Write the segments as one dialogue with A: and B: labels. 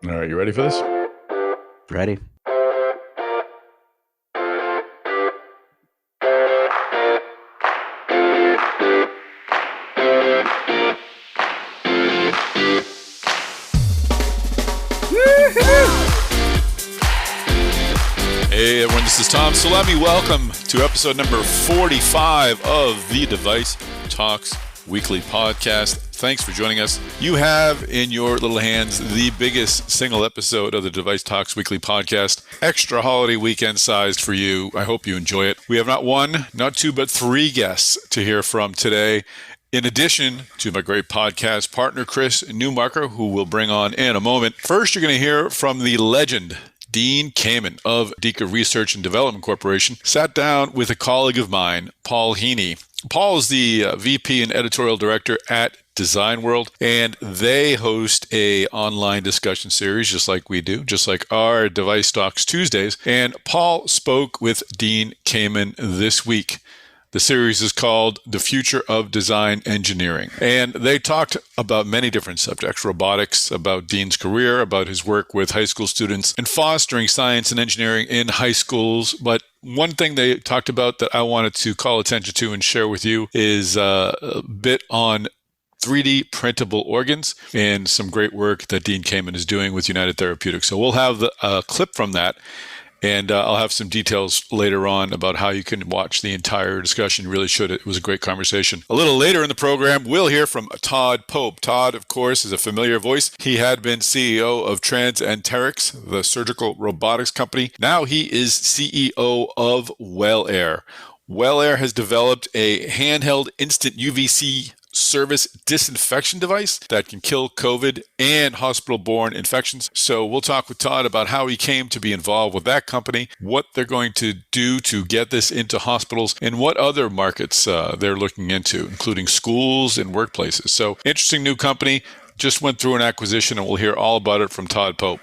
A: All right, you ready for this?
B: Ready.
A: Hey everyone, this is Tom Salemi. Welcome to episode number 45 of the Device Talks Weekly Podcast. Thanks for joining us. You have in your little hands the biggest single episode of the Device Talks Weekly Podcast, extra holiday weekend sized for you. I hope you enjoy it. We have not one, not two, but three guests to hear from today. In addition to my great podcast partner, Chris Newmarker, who we'll bring on in a moment. First, you're going to hear from the legend, Dean Kamen of Deca Research and Development Corporation. Sat down with a colleague of mine, Paul Heaney. Paul is the VP and editorial director at Design World, and they host a online discussion series just like we do, just like our Device Talks Tuesdays. And Paul spoke with Dean Kamen this week. The series is called The Future of Design Engineering. And they talked about many different subjects, robotics, about Dean's career, about his work with high school students and fostering science and engineering in high schools. But one thing they talked about that I wanted to call attention to and share with you is a bit on 3D printable organs and some great work that Dean Kamen is doing with United Therapeutics. So we'll have a clip from that. And I'll have some details later on about how you can watch the entire discussion. You really should. It was a great conversation. A little later in the program, we'll hear from Todd Pope. Todd, of course, is a familiar voice. He had been CEO of Transenterix, the surgical robotics company. Now he is CEO of WellAir. WellAir has developed a handheld instant UVC service disinfection device that can kill COVID and hospital-borne infections. So we'll talk with Todd about how he came to be involved with that company, what they're going to do to get this into hospitals, and what other markets they're looking into, including schools and workplaces. So interesting new company. Just went through an acquisition, and we'll hear all about it from Todd Pope.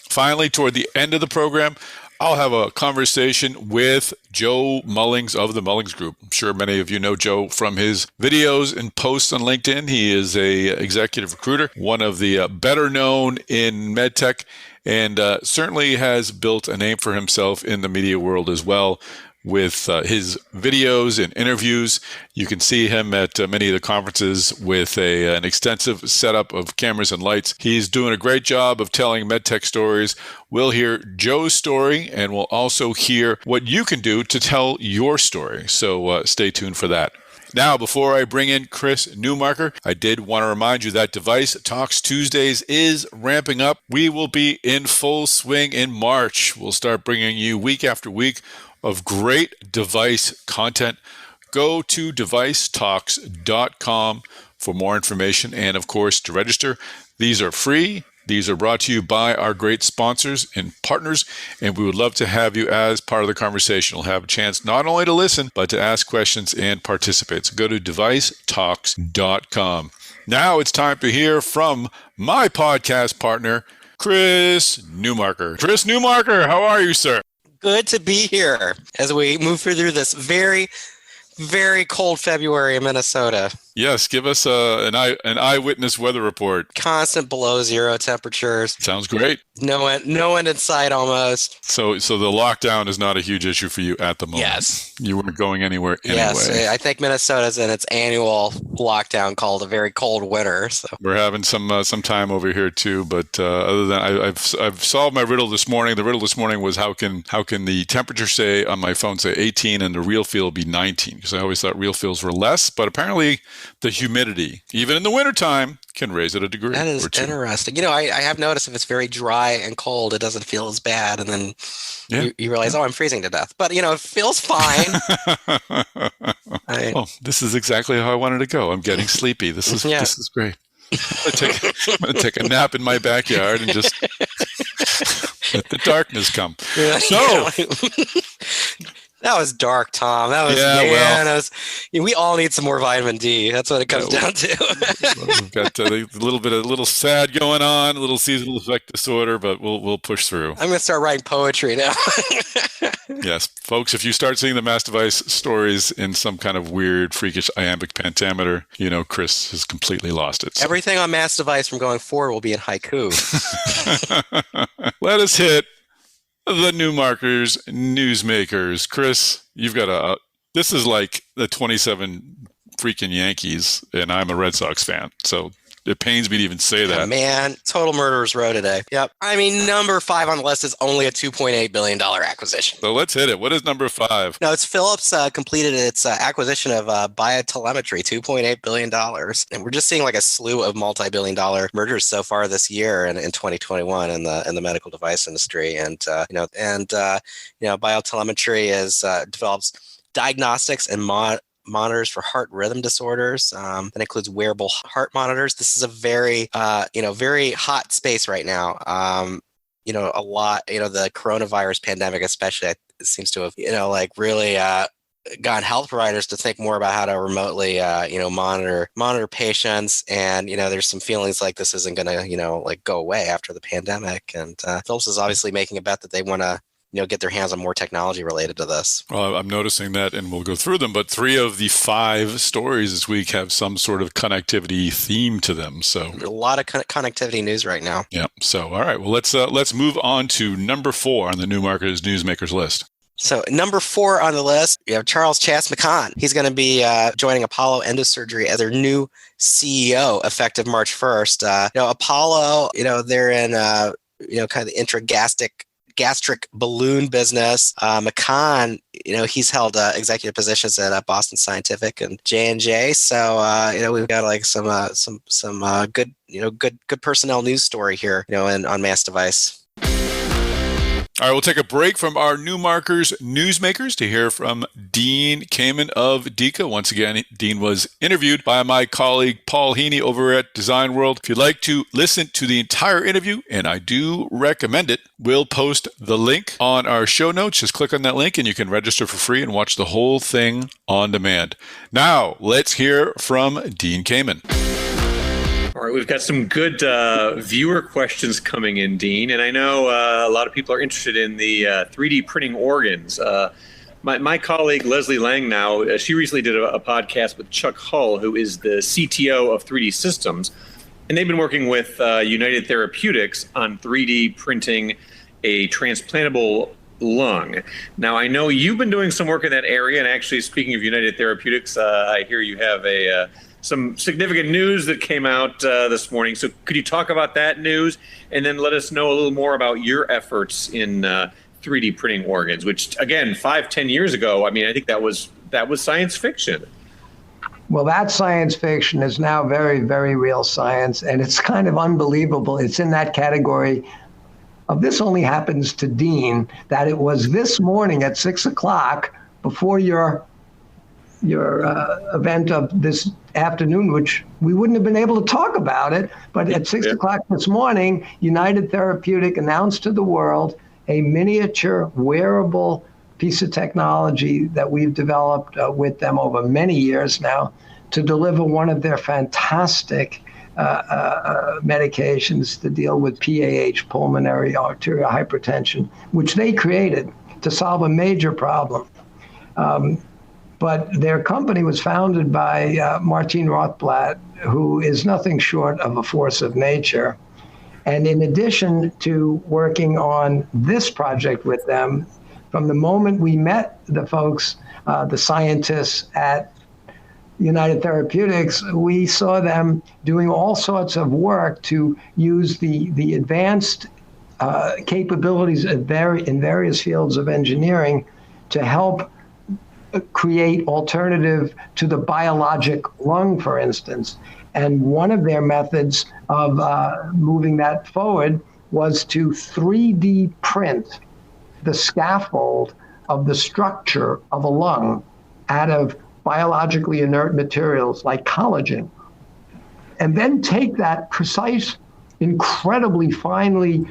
A: Finally, toward the end of the program, I'll have a conversation with Joe Mullings of the Mullings Group. I'm sure many of you know Joe from his videos and posts on LinkedIn. He is a executive recruiter, one of the better known in Medtech, and certainly has built a name for himself in the media world as well with his videos and interviews. You can see him at many of the conferences with an extensive setup of cameras and lights. He's doing a great job of telling MedTech stories. We'll hear Joe's story, and we'll also hear what you can do to tell your story. So stay tuned for that. Now, before I bring in Chris Newmarker, I did want to remind you that Device Talks Tuesdays is ramping up. We will be in full swing in March. We'll start bringing you week after week of great device content. Go to devicetalks.com for more information and, of course, to register. These are free. These are brought to you by our great sponsors and partners, and we would love to have you as part of the conversation. You'll have a chance not only to listen, but to ask questions and participate. So go to devicetalks.com. Now it's time to hear from my podcast partner, Chris Newmarker. Chris Newmarker, how are you, sir?
C: Good to be here as we move through this very, very cold February in Minnesota.
A: Yes, give us an eyewitness weather report.
C: Constant below zero temperatures.
A: Sounds great.
C: No end in sight almost.
A: So the lockdown is not a huge issue for you at the moment.
C: Yes.
A: You weren't going anywhere anyway.
C: Yes, I think Minnesota's in its annual lockdown called a very cold winter. So
A: we're having some time over here too. But other than I've solved my riddle this morning. The riddle this morning was how can the temperature say on my phone say 18 and the real feel be 19? Because I always thought real feels were less, but apparently the humidity, even in the wintertime, can raise it a degree.
C: That is interesting. You know, I have noticed if it's very dry and cold, it doesn't feel as bad. And then you realize, I'm freezing to death. But, it feels fine.
A: This is exactly how I wanted to go. I'm getting sleepy. This is great. I'm going to take a nap in my backyard and just let the darkness come.
C: Yeah, so... That was dark, Tom. That was, we all need some more vitamin D. That's what it comes down to.
A: We've got a little sad going on, a little seasonal affective disorder, but we'll push through.
C: I'm going to start writing poetry now.
A: Yes, folks, if you start seeing the mass device stories in some kind of weird, freakish iambic pentameter, Chris has completely lost it.
C: So. Everything on mass device from going forward will be in haiku.
A: Let us hit the Newmarker's newsmakers. Chris, you've got this is like the 27 freaking Yankees, and I'm a Red Sox fan, so it pains me to even say that.
C: Man, total murderer's row today. Yep. I mean, number 5 on the list is only a $2.8 billion acquisition.
A: So let's hit it. What is number 5?
C: No, it's Philips completed its acquisition of biotelemetry, $2.8 billion. And we're just seeing like a slew of multi-billion-dollar mergers so far this year in 2021 in the medical device industry. And biotelemetry develops diagnostics and monitors for heart rhythm disorders. That includes wearable heart monitors. This is a very, very hot space right now. A lot, the coronavirus pandemic especially seems to have, really gotten health providers to think more about how to remotely, monitor patients. And, there's some feelings like this isn't going to, go away after the pandemic. And Philips is obviously making a bet that they want to get their hands on more technology related to this.
A: Well, I'm noticing that, and we'll go through them, but 3 of the 5 stories this week have some sort of connectivity theme to them. So
C: a lot of connectivity news right now.
A: Yeah. So, all right. Well, let's move on to number 4 on the Newmarker's newsmakers list.
C: So number 4 on the list, you have Charles Chas-McCann. He's going to be joining Apollo Endosurgery as their new CEO effective March 1st. Apollo, they're in, kind of the gastric balloon business. McCann, he's held executive positions at Boston Scientific and J&J. So, we've got like some good, good personnel news story here, on mass device.
A: All right, we'll take a break from our Newmarker's newsmakers to hear from Dean Kamen of DECA. Once again, Dean was interviewed by my colleague Paul Heaney over at Design World. If you'd like to listen to the entire interview, and I do recommend it, we'll post the link on our show notes. Just click on that link and you can register for free and watch the whole thing on demand. Now, let's hear from Dean Kamen.
B: All right, we've got some good viewer questions coming in, Dean, and I know a lot of people are interested in the 3D printing organs. My colleague Leslie Lang now, she recently did a podcast with Chuck Hull, who is the CTO of 3D Systems, and they've been working with United Therapeutics on 3D printing a transplantable lung. Now, I know you've been doing some work in that area, and actually, speaking of United Therapeutics, I hear you have some significant news that came out this morning. So could you talk about that news and then let us know a little more about your efforts in 3D printing organs, which again, 5-10 years ago, I mean, I think that was science fiction.
D: Well, that science fiction is now very, very real science, and it's kind of unbelievable. It's in that category of this only happens to Dean, that it was this morning at 6:00 before your event of this afternoon, which we wouldn't have been able to talk about it, but at 6:00 this morning, United Therapeutic announced to the world a miniature wearable piece of technology that we've developed with them over many years now to deliver one of their fantastic medications to deal with PAH, pulmonary arterial hypertension, which they created to solve a major problem. But their company was founded by Martin Rothblatt, who is nothing short of a force of nature. And in addition to working on this project with them, from the moment we met the folks, the scientists at United Therapeutics, we saw them doing all sorts of work to use the advanced capabilities in various fields of engineering to help create alternative to the biologic lung, for instance. And one of their methods of moving that forward was to 3D print the scaffold of the structure of a lung out of biologically inert materials like collagen, and then take that precise, incredibly finely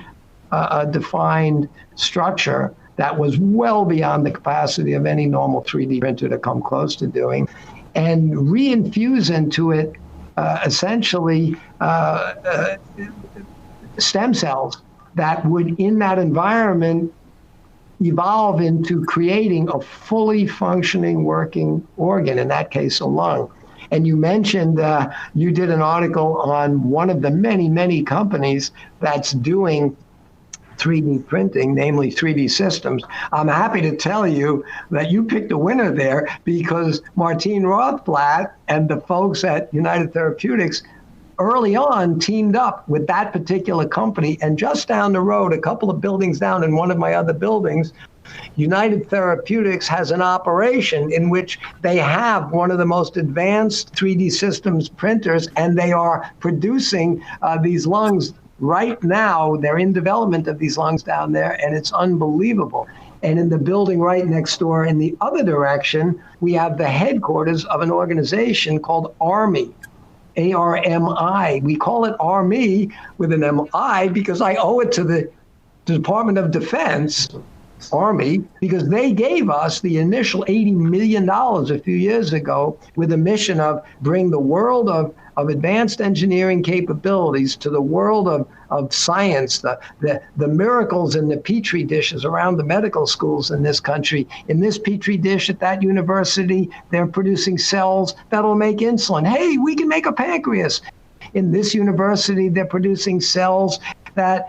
D: defined structure that was well beyond the capacity of any normal 3D printer to come close to doing, and reinfuse into it essentially stem cells that would, in that environment, evolve into creating a fully functioning working organ, in that case, a lung. And you mentioned you did an article on one of the many, many companies that's doing 3D printing, namely 3D Systems. I'm happy to tell you that you picked a winner there, because Martine Rothblatt and the folks at United Therapeutics early on teamed up with that particular company. And just down the road, a couple of buildings down in one of my other buildings, United Therapeutics has an operation in which they have one of the most advanced 3D Systems printers, and they are producing these lungs right now. They're in development of these lungs down there, and it's unbelievable. And in the building right next door in the other direction, we have the headquarters of an organization called ARMI, ARMI. We call it ARMI with an MI because I owe it to the Department of Defense, Army, because they gave us the initial $80 million a few years ago with a mission of bring the world of advanced engineering capabilities to the world of science, the miracles in the Petri dishes around the medical schools in this country. In this Petri dish at that university, they're producing cells that'll make insulin. Hey, we can make a pancreas. In this university, they're producing cells that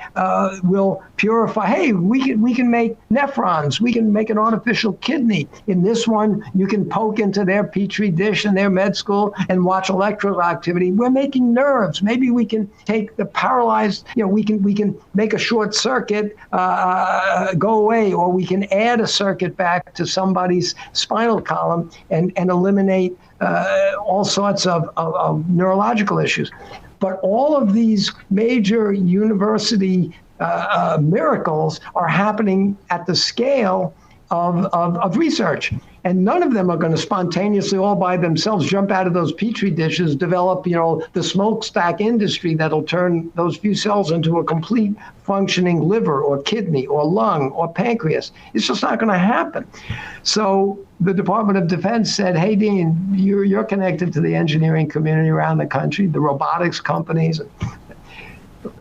D: will purify. Hey, we can make nephrons. We can make an artificial kidney. In this one, you can poke into their Petri dish in their med school and watch electrical activity. We're making nerves. Maybe we can take the paralyzed, we can make a short circuit go away, or we can add a circuit back to somebody's spinal column and eliminate all sorts of neurological issues. But all of these major university miracles are happening at the scale of research. And none of them are going to spontaneously all by themselves jump out of those Petri dishes, develop, the smokestack industry that'll turn those few cells into a complete functioning liver or kidney or lung or pancreas. It's just not going to happen. So the Department of Defense said, hey, Dean, you're connected to the engineering community around the country, the robotics companies.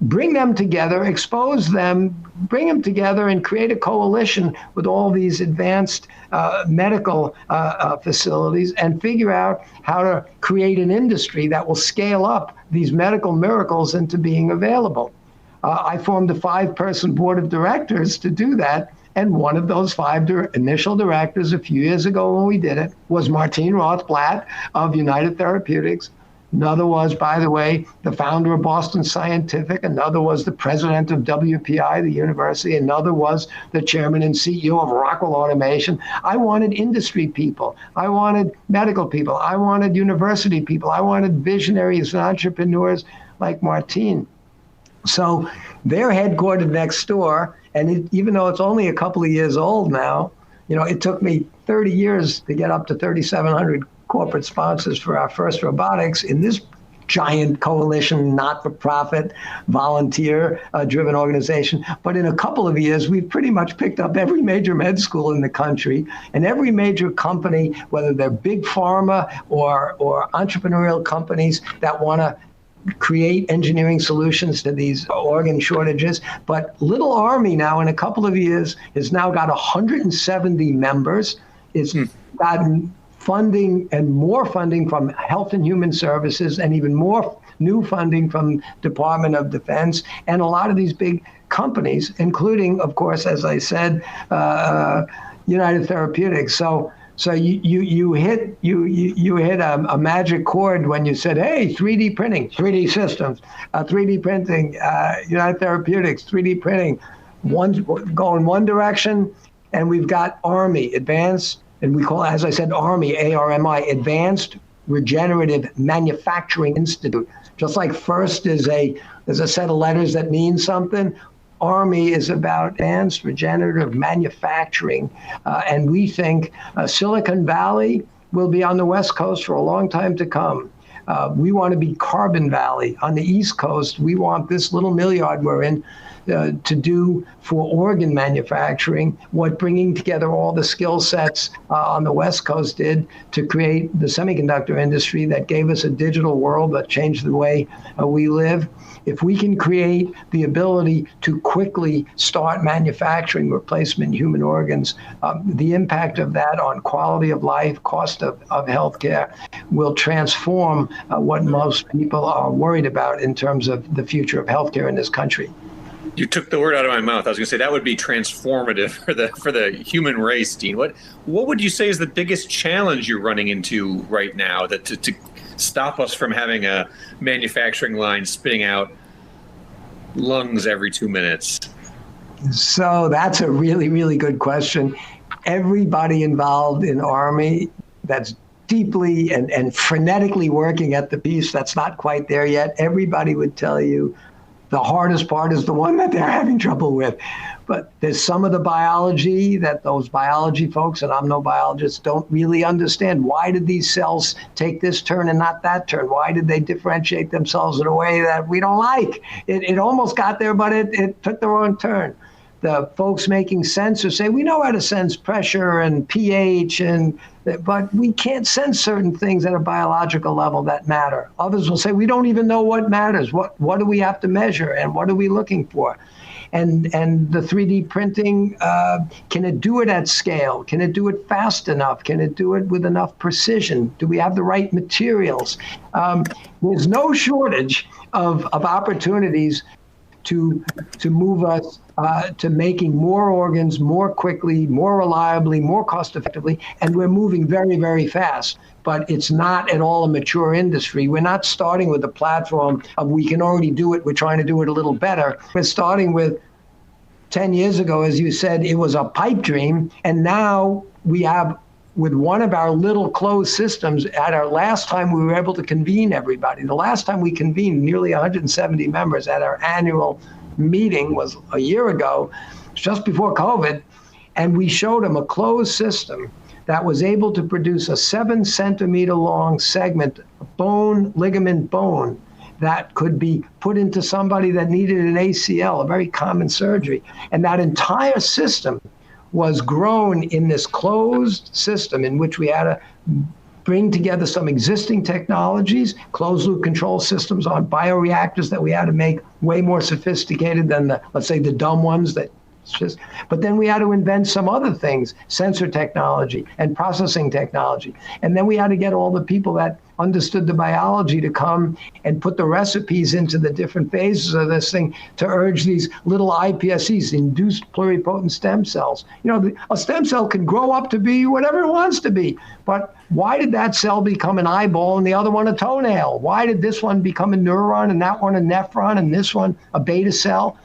D: Bring them together, expose them, bring them together and create a coalition with all these advanced medical facilities and figure out how to create an industry that will scale up these medical miracles into being available. I formed a 5-person board of directors to do that. And one of those 5 initial directors a few years ago when we did it was Martine Rothblatt of United Therapeutics. Another was, by the way, the founder of Boston Scientific. Another was the president of WPI, the university. Another was the chairman and CEO of Rockwell Automation. I wanted industry people. I wanted medical people. I wanted university people. I wanted visionaries and entrepreneurs like Martine. So they're headquartered next door. And even though it's only a couple of years old now, it took me 30 years to get up to 3,700 corporate sponsors for our first robotics in this giant coalition, not-for-profit, volunteer-driven organization. But in a couple of years, we've pretty much picked up every major med school in the country and every major company, whether they're big pharma or entrepreneurial companies that want to create engineering solutions to these organ shortages. But Little Army now, in a couple of years, has now got 170 members. It's gotten funding and more funding from Health and Human Services and even more new funding from Department of Defense and a lot of these big companies, including, of course, as I said, United Therapeutics. So you hit a magic chord when you said, hey, 3D printing, 3D Systems, 3D printing, United Therapeutics, 3D printing, going one direction, and we've got Army, advanced, and we call it, as I said, Army, ARMI, Advanced Regenerative Manufacturing Institute. Just like FIRST is a set of letters that mean something, Army is about advanced regenerative manufacturing. And we think Silicon Valley will be on the West Coast for a long time to come. We want to be Carbon Valley. On the East Coast, we want this little mill yard we're in to do for organ manufacturing what bringing together all the skill sets on the West Coast did to create the semiconductor industry that gave us a digital world that changed the way we live. If we can create the ability to quickly start manufacturing replacement human organs, the impact of that on quality of life, cost of healthcare will transform what most people are worried about in terms of the future of healthcare in this country.
B: You took the word out of my mouth. I was going to say that would be transformative for the human race, Dean. What would you say is the biggest challenge you're running into right now that to stop us from having a manufacturing line spitting out lungs every 2 minutes?
D: So that's a really, really good question. Everybody involved in Army that's deeply and frenetically working at the piece that's not quite there yet, everybody would tell you the hardest part is the one that they're having trouble with. But there's some of the biology that those biology folks, and I'm no biologist, don't really understand. Why did these cells take this turn and not that turn? Why did they differentiate themselves in a way that we don't like? It almost got there, but it took the wrong turn. The folks making sensors say, we know how to sense pressure and pH, but we can't sense certain things at a biological level that matter. Others will say, we don't even know what matters. What do we have to measure and what are we looking for? And the 3D printing, can it do it at scale? Can it do it fast enough? Can it do it with enough precision? Do we have the right materials? There's no shortage of opportunities to move us to making more organs more quickly, more reliably, more cost effectively, and we're moving very, very fast. But it's not at all a mature industry. We're not starting with a platform of we can already do it, we're trying to do it a little better. We're starting with 10 years ago, as you said, it was a pipe dream, and now we have, with one of our little closed systems, at our last time we were able to convene everybody. The last time we convened nearly 170 members at our annual meeting was a year ago, just before COVID, and we showed them a closed system that was able to produce a 7-centimeter long segment, bone, ligament bone, that could be put into somebody that needed an ACL, a very common surgery. And that entire system was grown in this closed system in which we had to bring together some existing technologies, closed loop control systems on bioreactors that we had to make way more sophisticated than the, let's say, the dumb ones that just, but then we had to invent some other things, sensor technology and processing technology. And then we had to get all the people that understood the biology to come and put the recipes into the different phases of this thing to urge these little iPSCs, induced pluripotent stem cells. You know, a stem cell can grow up to be whatever it wants to be. But why did that cell become an eyeball and the other one a toenail? Why did this one become a neuron and that one a nephron and this one a beta cell?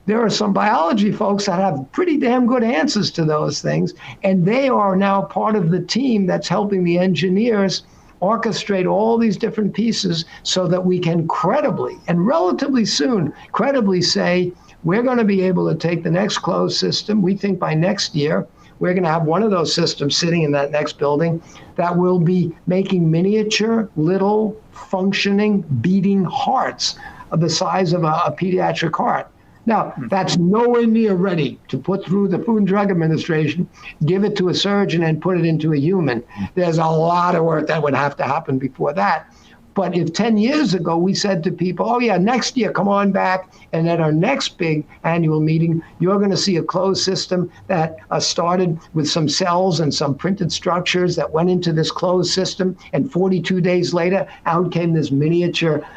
D: There are some biology folks that have pretty damn good answers to those things, and they are now part of the team that's helping the engineers orchestrate all these different pieces so that we can credibly, and relatively soon, credibly say, we're going to be able to take the next closed system. We think by next year, we're going to have one of those systems sitting in that next building that will be making miniature, little, functioning, beating hearts of the size of a pediatric heart. Now, that's nowhere near ready to put through the Food and Drug Administration, give it to a surgeon, and put it into a human. There's a lot of work that would have to happen before that. But if 10 years ago we said to people, oh yeah, next year, come on back, and at our next big annual meeting, you're going to see a closed system that started with some cells and some printed structures that went into this closed system, and 42 days later, out came this miniature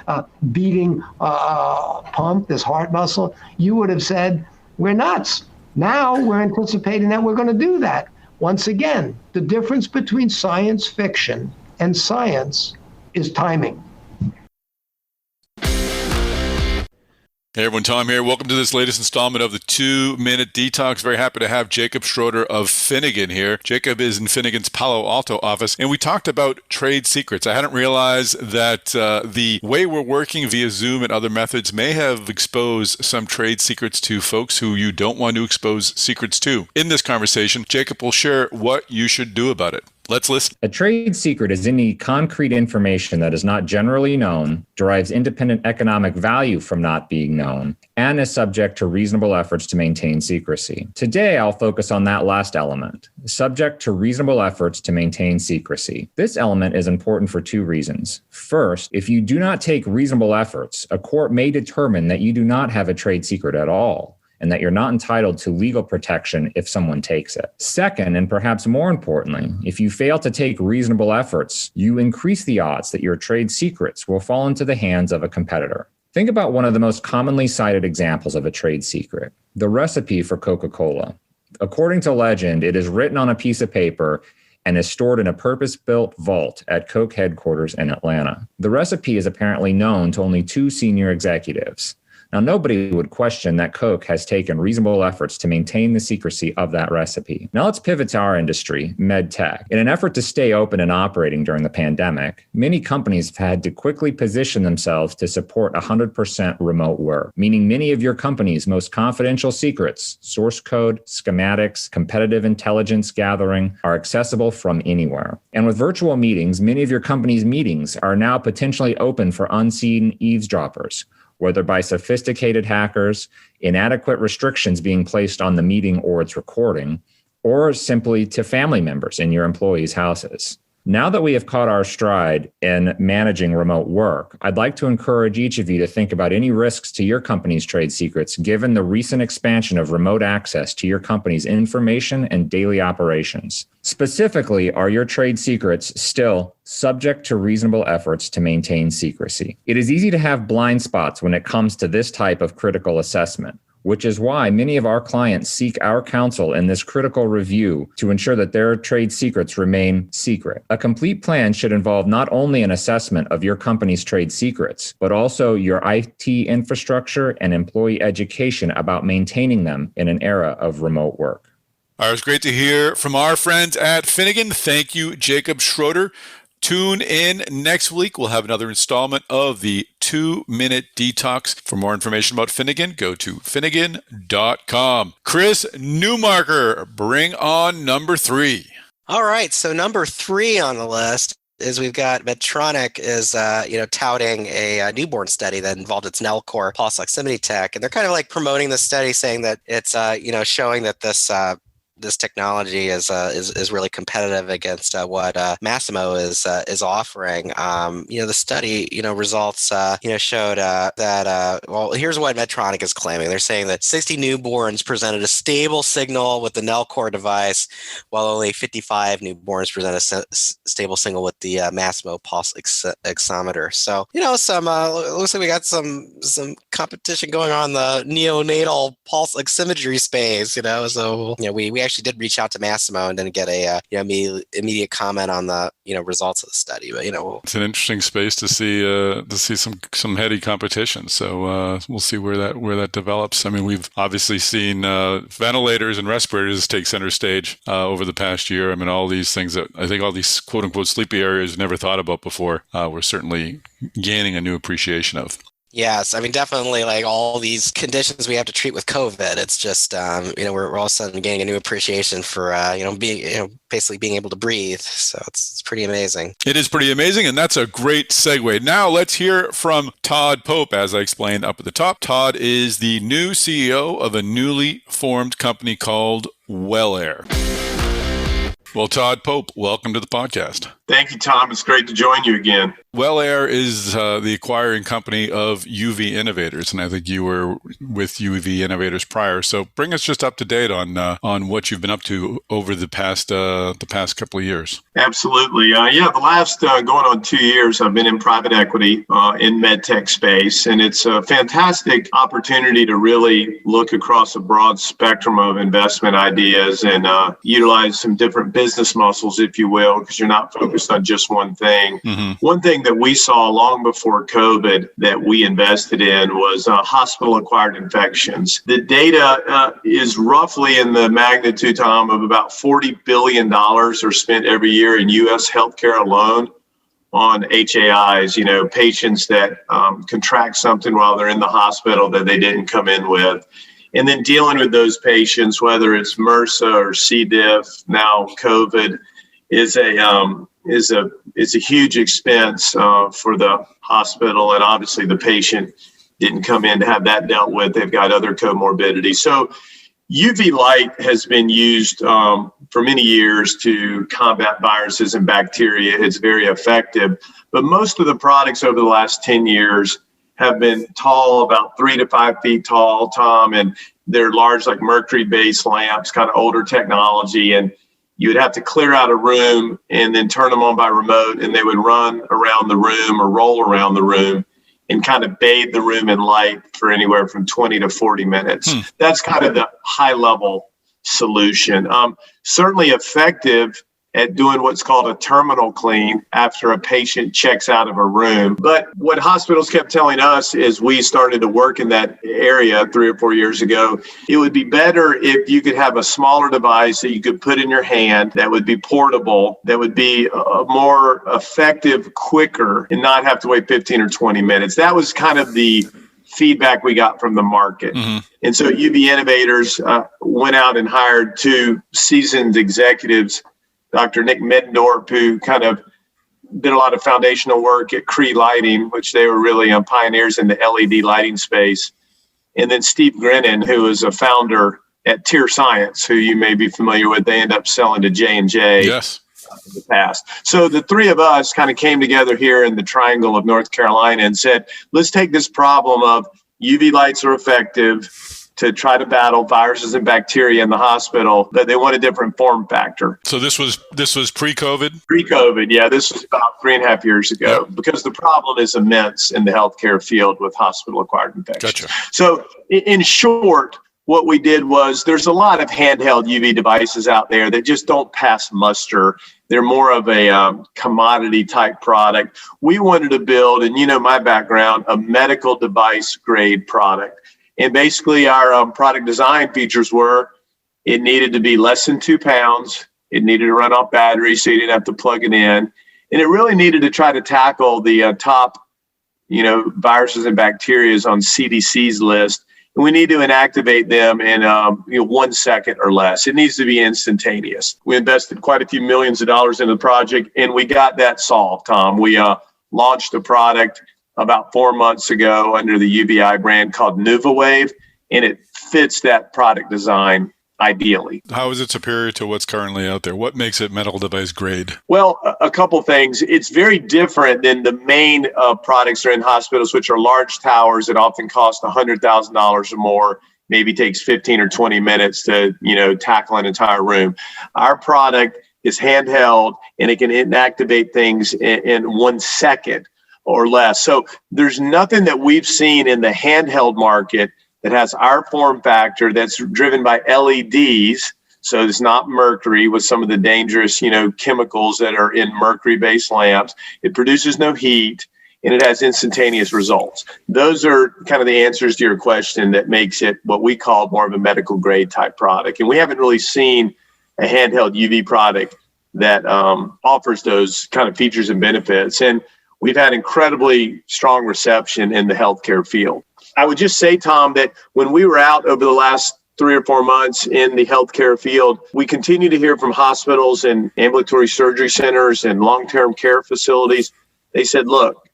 D: beating pump, this heart muscle, you would have said, we're nuts. Now we're anticipating that we're going to do that. Once again, the difference between science fiction and science is timing.
A: Hey everyone, Tom here. Welcome to this latest installment of the 2-Minute Detox. Very happy to have Jacob Schroeder of Finnegan here. Jacob is in Finnegan's Palo Alto office, and we talked about trade secrets. I hadn't realized that the way we're working via Zoom and other methods may have exposed some trade secrets to folks who you don't want to expose secrets to. In this conversation, Jacob will share what you should do about it. Let's listen.
E: A trade secret is any concrete information that is not generally known, derives independent economic value from not being known, and is subject to reasonable efforts to maintain secrecy. Today, I'll focus on that last element, subject to reasonable efforts to maintain secrecy. This element is important for two reasons. First, if you do not take reasonable efforts, a court may determine that you do not have a trade secret at all, and that you're not entitled to legal protection if someone takes it. Second, and perhaps more importantly, if you fail to take reasonable efforts, you increase the odds that your trade secrets will fall into the hands of a competitor. Think about one of the most commonly cited examples of a trade secret, the recipe for Coca-Cola. According to legend, it is written on a piece of paper and is stored in a purpose-built vault at Coke headquarters in Atlanta. The recipe is apparently known to only 2 senior executives. Now, nobody would question that Coke has taken reasonable efforts to maintain the secrecy of that recipe. Now let's pivot to our industry, Medtech. In an effort to stay open and operating during the pandemic, many companies have had to quickly position themselves to support 100% remote work, meaning many of your company's most confidential secrets, source code, schematics, competitive intelligence gathering, are accessible from anywhere. And with virtual meetings, many of your company's meetings are now potentially open for unseen eavesdroppers, whether by sophisticated hackers, inadequate restrictions being placed on the meeting or its recording, or simply to family members in your employees' houses. Now that we have caught our stride in managing remote work, I'd like to encourage each of you to think about any risks to your company's trade secrets given the recent expansion of remote access to your company's information and daily operations. Specifically, are your trade secrets still subject to reasonable efforts to maintain secrecy? It is easy to have blind spots when it comes to this type of critical assessment, which is why many of our clients seek our counsel in this critical review to ensure that their trade secrets remain secret. A complete plan should involve not only an assessment of your company's trade secrets, but also your IT infrastructure and employee education about maintaining them in an era of remote work.
A: All right, it's great to hear from our friends at Finnegan. Thank you, Jacob Schroeder. Tune in next week. We'll have another installment of the 2-Minute Detox. For more information about Finnegan, go to finnegan.com. Chris Newmarker, bring on number 3.
C: All right, so number 3 on the list is we've got Medtronic is touting a newborn study that involved its Nellcore pulse oximetry tech, and they're kind of like promoting the study, saying that it's showing that this technology is really competitive against what Masimo is offering. The study results showed that here's what Medtronic is claiming. They're saying that 60 newborns presented a stable signal with the Nellcore device, while only 55 newborns present a stable signal with the Masimo pulse oximeter. So looks like we got some competition going on in the neonatal pulse oximetry space. So we actually did reach out to Masimo and didn't get a immediate comment on the results of the study, but
A: it's an interesting space to see some heady competition. So we'll see where that develops. I mean, we've obviously seen ventilators and respirators take center stage over the past year. I mean, all these things that I think all these quote unquote sleepy areas never thought about before, we're certainly gaining a new appreciation of.
C: Yes, I mean, definitely, like all these conditions we have to treat with COVID, it's just, we're all of a sudden getting a new appreciation for, basically being able to breathe. So it's pretty amazing.
A: It is pretty amazing, and that's a great segue. Now let's hear from Todd Pope. As I explained up at the top, Todd is the new CEO of a newly formed company called WellAir. Well, Todd Pope, welcome to the podcast.
F: Thank you, Tom. It's great to join you again.
A: WellAir is the acquiring company of UV Innovators, and I think you were with UV Innovators prior. So bring us just up to date on what you've been up to over the past couple of years.
F: Absolutely. The last going on 2 years, I've been in private equity in Medtech space, and it's a fantastic opportunity to really look across a broad spectrum of investment ideas and utilize some different business muscles, if you will, because you're not focused on just one thing. Mm-hmm. One thing that we saw long before COVID that we invested in was hospital-acquired infections. The data is roughly in the magnitude, Tom, of about $40 billion are spent every year in U.S. healthcare alone on HAIs, patients that contract something while they're in the hospital that they didn't come in with. And then dealing with those patients, whether it's MRSA or C. diff, now COVID, is a huge expense for the hospital, and obviously the patient didn't come in to have that dealt with. They've got other comorbidities. So UV light has been used for many years to combat viruses and bacteria. It's very effective, but most of the products over the last 10 years have been tall, about 3 to 5 feet tall, Tom, and they're large, like mercury-based lamps, kind of older technology, and you would have to clear out a room and then turn them on by remote, and they would run around the room or roll around the room and kind of bathe the room in light for anywhere from 20 to 40 minutes. That's kind of the high-level solution. Certainly effective at doing what's called a terminal clean after a patient checks out of a room. But what hospitals kept telling us is we started to work in that area 3 or 4 years ago. It would be better if you could have a smaller device that you could put in your hand that would be portable, that would be more effective, quicker, and not have to wait 15 or 20 minutes. That was kind of the feedback we got from the market. And so UV Innovators went out and hired 2 seasoned executives, Dr. Nick Middendorf, who kind of did a lot of foundational work at Cree Lighting, which they were really pioneers in the LED lighting space. And then Steve Grennan, who is a founder at Tier Science, who you may be familiar with. They end up selling to J&J in the past. So the 3 of us kind of came together here in the triangle of North Carolina and said, let's take this problem of UV lights are effective to try to battle viruses and bacteria in the hospital, but they want a different form factor.
A: So this was pre-COVID?
F: Pre-COVID, yeah. This was about 3.5 years ago, because the problem is immense in the healthcare field with hospital-acquired infections.
A: Gotcha.
F: So in short, what we did was there's a lot of handheld UV devices out there that just don't pass muster. They're more of a commodity type product. We wanted to build, and you know my background, a medical device grade product. And basically our product design features were, it needed to be less than 2 pounds. It needed to run off battery, so you didn't have to plug it in. And it really needed to try to tackle the top, viruses and bacteria on CDC's list. And we need to inactivate them in 1 second or less. It needs to be instantaneous. We invested quite a few millions of dollars in the project, and we got that solved, Tom. We launched a product about 4 months ago under the UVI brand called NuvaWave, and it fits that product design ideally.
A: How is it superior to what's currently out there? What makes it medical device grade?
F: Well, a couple things. It's very different than the main products that are in hospitals, which are large towers that often cost $100,000 or more. Maybe takes 15 or 20 minutes to, tackle an entire room. Our product is handheld, and it can inactivate things in 1 second or less. So there's nothing that we've seen in the handheld market that has our form factor that's driven by LEDs. So it's not mercury with some of the dangerous, chemicals that are in mercury-based lamps. It produces no heat, and it has instantaneous results. Those are kind of the answers to your question that makes it what we call more of a medical grade type product. And we haven't really seen a handheld UV product that offers those kind of features and benefits. And we've had incredibly strong reception in the healthcare field. I would just say, Tom, that when we were out over the last 3 or 4 months in the healthcare field, we continue to hear from hospitals and ambulatory surgery centers and long-term care facilities. They said, look,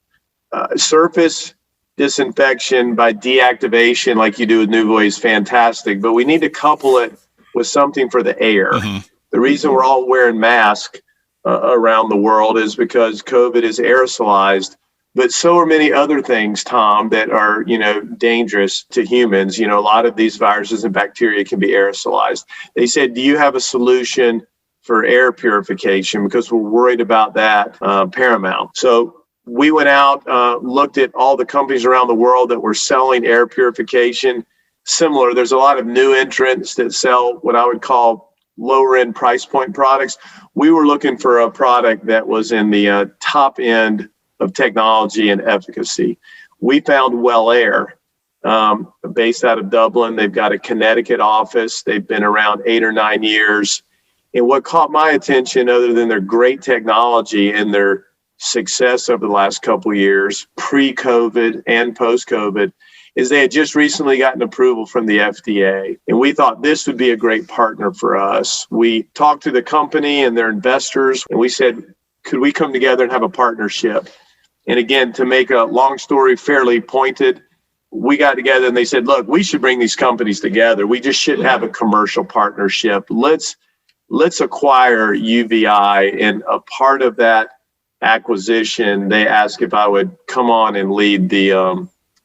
F: surface disinfection by deactivation like you do with NuvaWave is fantastic, but we need to couple it with something for the air. The reason we're all wearing masks around the world is because COVID is aerosolized, but so are many other things, Tom, that are, dangerous to humans. A lot of these viruses and bacteria can be aerosolized. They said, do you have a solution for air purification? Because we're worried about that paramount. So we went out, looked at all the companies around the world that were selling air purification. Similar, there's a lot of new entrants that sell what I would call lower end price point products. We were looking for a product that was in the top end of technology and efficacy. We found Well Air, based out of Dublin. They've got a Connecticut office. They've been around 8 or 9 years. And what caught my attention, other than their great technology and their success over the last couple of years, pre-COVID and post-COVID, is they had just recently gotten approval from the FDA. And we thought this would be a great partner for us. We talked to the company and their investors, and we said, could we come together and have a partnership? And again, to make a long story fairly pointed, we got together and they said, look, we should bring these companies together. We just shouldn't have a commercial partnership. Let's acquire UVI. And a part of that acquisition, they asked if I would come on and lead the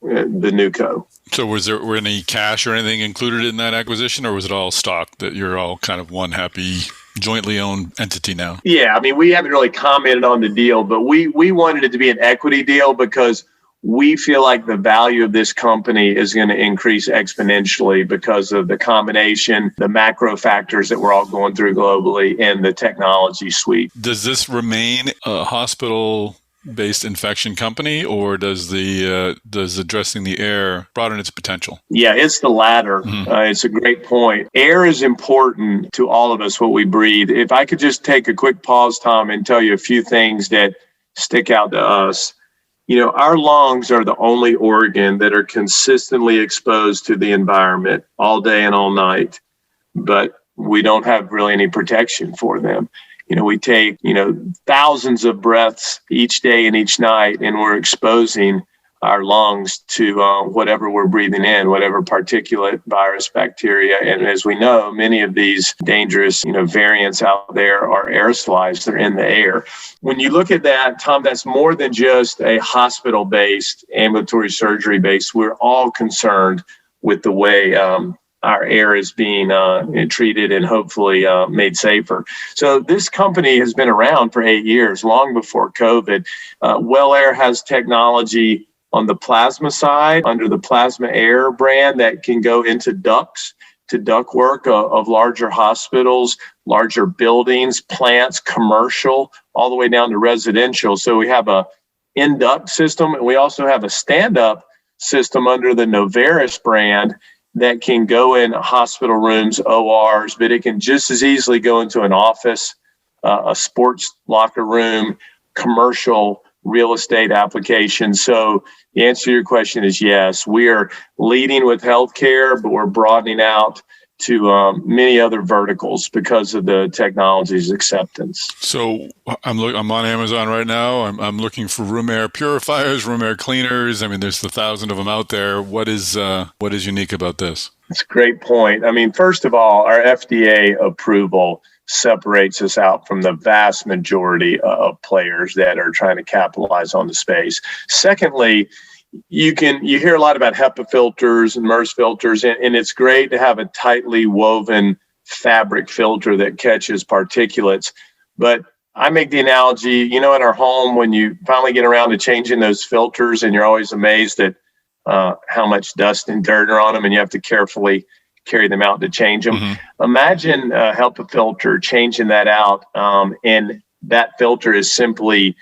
F: NewCo.
A: So were any cash or anything included in that acquisition, or was it all stock that you're all kind of one happy jointly owned entity now? Yeah,
F: I mean, we haven't really commented on the deal, but we wanted it to be an equity deal because we feel like the value of this company is going to increase exponentially because of the combination, the macro factors that we're all going through globally, and the technology suite.
A: Does this remain a hospital-based infection company, or does addressing the air broaden its potential?
F: Yeah, it's the latter. It's a great point. Air is important to all of us, what we breathe. If I could just take a quick pause, Tom, and tell you a few things that stick out to us. You know, our lungs are the only organ that are consistently exposed to the environment all day and all night, but we don't have really any protection for them. You know, we take, thousands of breaths each day and each night, and we're exposing our lungs to whatever we're breathing in, whatever particulate, virus, bacteria. And as we know, many of these dangerous, variants out there are aerosolized. They're in the air. When you look at that, Tom, that's more than just a hospital-based, ambulatory surgery-based. We're all concerned with the way our air is being treated and hopefully made safer. So this company has been around for 8 years, long before COVID. Well Air has technology on the plasma side under the Plasma Air brand that can go into ducts to ductwork of larger hospitals, larger buildings, plants, commercial, all the way down to residential. So we have a in-duct system, and we also have a stand-up system under the Noveris brand that can go in hospital rooms, ORs, but it can just as easily go into an office, a sports locker room, commercial real estate applications. So the answer to your question is yes. We are leading with healthcare, but we're broadening out to many other verticals because of the technology's acceptance.
A: So I'm on Amazon right now. I'm looking for room air purifiers, room air cleaners. I mean, there's 1,000 of them out there. What is unique about this?
F: That's a great point. I mean, first of all, our FDA approval separates us out from the vast majority of players that are trying to capitalize on the space. Secondly, you hear a lot about HEPA filters and MERS filters, and it's great to have a tightly woven fabric filter that catches particulates. But I make the analogy, in our home, when you finally get around to changing those filters and you're always amazed at how much dust and dirt are on them, and you have to carefully carry them out to change them. Mm-hmm. Imagine a HEPA filter, changing that out, and that filter is simply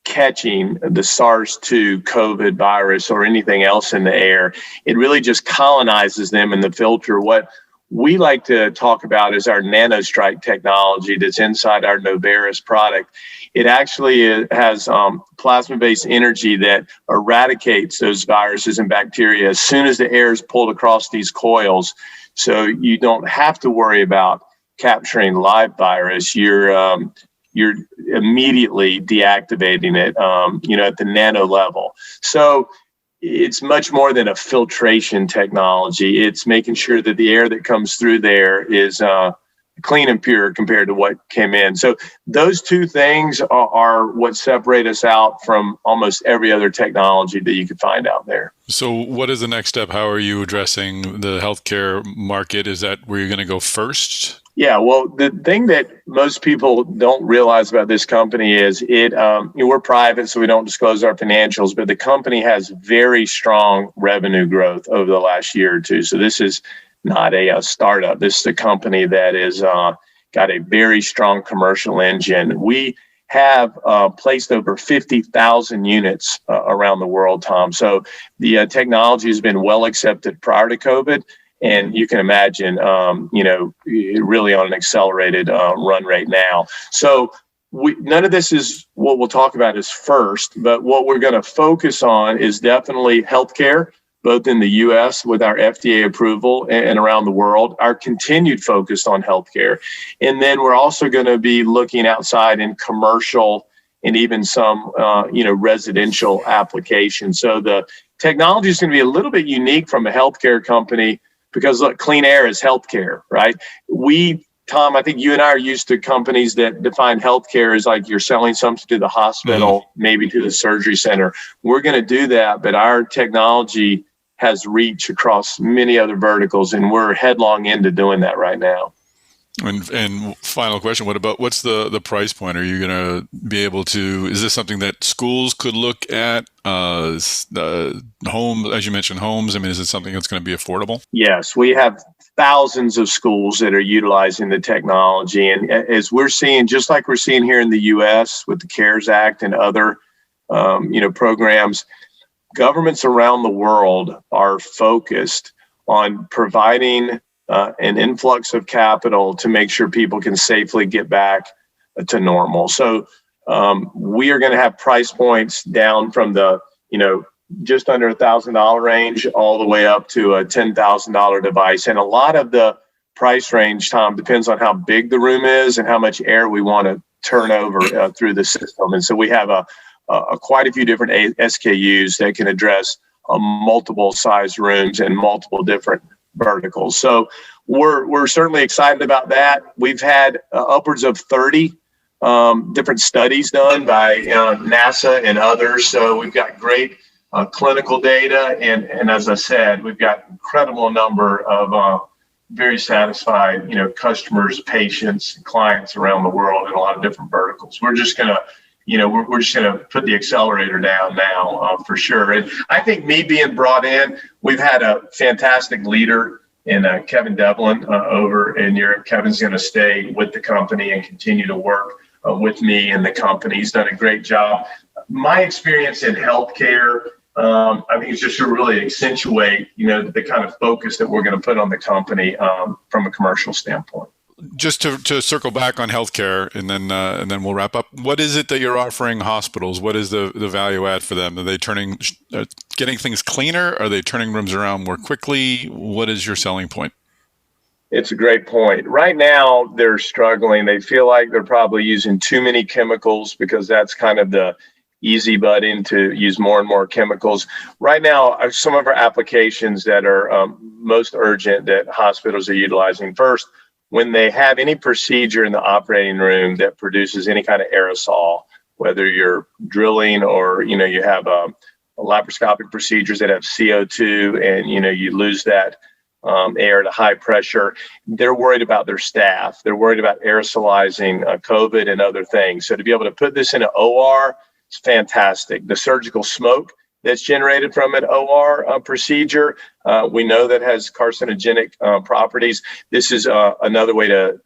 F: catching the SARS-2 COVID virus or anything else in the air. It really just colonizes them in the filter. What we like to talk about is our nanostrike technology that's inside our Noveris product. It actually has plasma-based energy that eradicates those viruses and bacteria as soon as the air is pulled across these coils. So you don't have to worry about capturing live virus. You're immediately deactivating it, at the nano level. So it's much more than a filtration technology. It's making sure that the air that comes through there is clean and pure compared to what came in. So those two things are what separate us out from almost every other technology that you could find out there.
A: So what is the next step? How are you addressing the healthcare market? Is that where you're going to go first?
F: Yeah, well, the thing that most people don't realize about this company is we're private, so we don't disclose our financials, but the company has very strong revenue growth over the last year or two. So this is not a startup. This is a company that is got a very strong commercial engine. We have placed over 50,000 units around the world, Tom. So the technology has been well accepted prior to COVID. And you can imagine, really on an accelerated run rate now. So none of this is what we'll talk about is first, but what we're going to focus on is definitely healthcare, both in the U.S. with our FDA approval and around the world, our continued focus on healthcare. And then we're also going to be looking outside in commercial and even some, residential applications. So the technology is going to be a little bit unique from a healthcare company because, look, clean air is healthcare, right? Tom, I think you and I are used to companies that define healthcare as like you're selling something to the hospital, maybe to the surgery center. We're going to do that, but our technology has reach across many other verticals, and we're headlong into doing that right now.
A: And final question, what's the price point? Are you going to be able to, is this something that schools could look at, homes, as you mentioned, homes? I mean, is it something that's going to be affordable?
F: Yes, we have thousands of schools that are utilizing the technology. And as we're seeing, just like we're seeing here in the U.S. with the CARES Act and other, programs, governments around the world are focused on providing an influx of capital to make sure people can safely get back to normal. So we are going to have price points down from the, just under $1,000 range all the way up to a $10,000 device. And a lot of the price range, Tom, depends on how big the room is and how much air we want to turn over through the system. And so we have quite a few different SKUs that can address multiple size rooms and multiple different verticals. So we're certainly excited about that. We've had upwards of 30 different studies done by NASA and others. So we've got great clinical data. And as I said, we've got incredible number of very satisfied, customers, patients, clients around the world in a lot of different verticals. We're just going to we're just going to put the accelerator down now for sure. And I think me being brought in, we've had a fantastic leader in Kevin Devlin over in Europe. Kevin's going to stay with the company and continue to work with me and the company. He's done a great job. My experience in healthcare, I think it's just to really accentuate, the kind of focus that we're going to put on the company from a commercial standpoint.
A: Just to circle back on healthcare, and then we'll wrap up. What is it that you're offering hospitals? What is the value add for them? Are they getting things cleaner? Are they turning rooms around more quickly? What is your selling point?
F: It's a great point. Right now, they're struggling. They feel like they're probably using too many chemicals because that's kind of the easy button to use more and more chemicals. Right now, some of our applications that are most urgent that hospitals are utilizing. First, when they have any procedure in the operating room that produces any kind of aerosol, whether you're drilling or, you have laparoscopic procedures that have CO2 and, you lose that air to high pressure, they're worried about their staff. They're worried about aerosolizing COVID and other things. So to be able to put this in an OR, it's fantastic. The surgical smoke that's generated from an OR procedure, we know that has carcinogenic properties. This is another way to,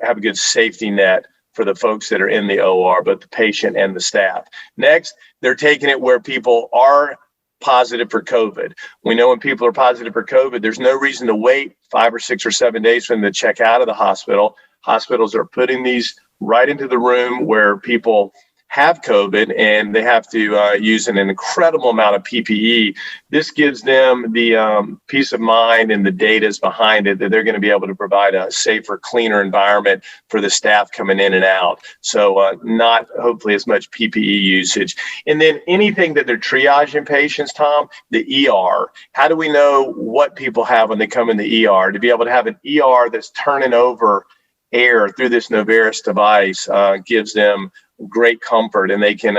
F: have a good safety net for the folks that are in the OR, but the patient and the staff. Next, they're taking it where people are positive for COVID. We know when people are positive for COVID, there's no reason to wait 5 or 6 or 7 days for them to check out of the hospital. Hospitals are putting these right into the room where people have COVID, and they have to use an incredible amount of PPE. This gives them the peace of mind and the data is behind it that they're going to be able to provide a safer, cleaner environment for the staff coming in and out. So not hopefully as much PPE usage. And then anything that they're triaging patients, Tom, the ER. How do we know what people have when they come in the ER? To be able to have an ER that's turning over air through this Noveris device gives them great comfort, and they can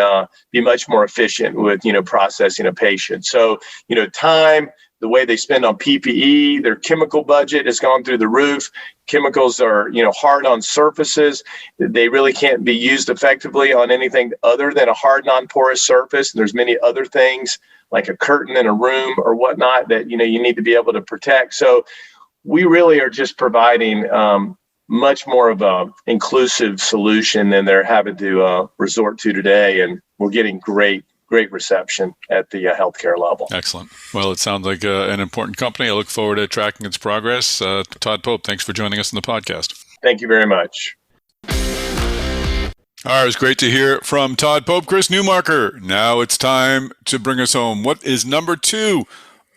F: be much more efficient with, processing a patient. So, time, the way they spend on PPE, their chemical budget has gone through the roof. Chemicals are, hard on surfaces. They really can't be used effectively on anything other than a hard, non-porous surface. And there's many other things like a curtain in a room or whatnot that, you need to be able to protect. So we really are just providing much more of a inclusive solution than they're having to resort to today. And we're getting great reception at the healthcare level.
A: Excellent. Well, it sounds like an important company. I look forward to tracking its progress. Todd Pope, thanks for joining us on the podcast.
F: Thank you very much.
A: All right, it was great to hear from Todd Pope. Chris Newmarker, now it's time to bring us home. What is number 2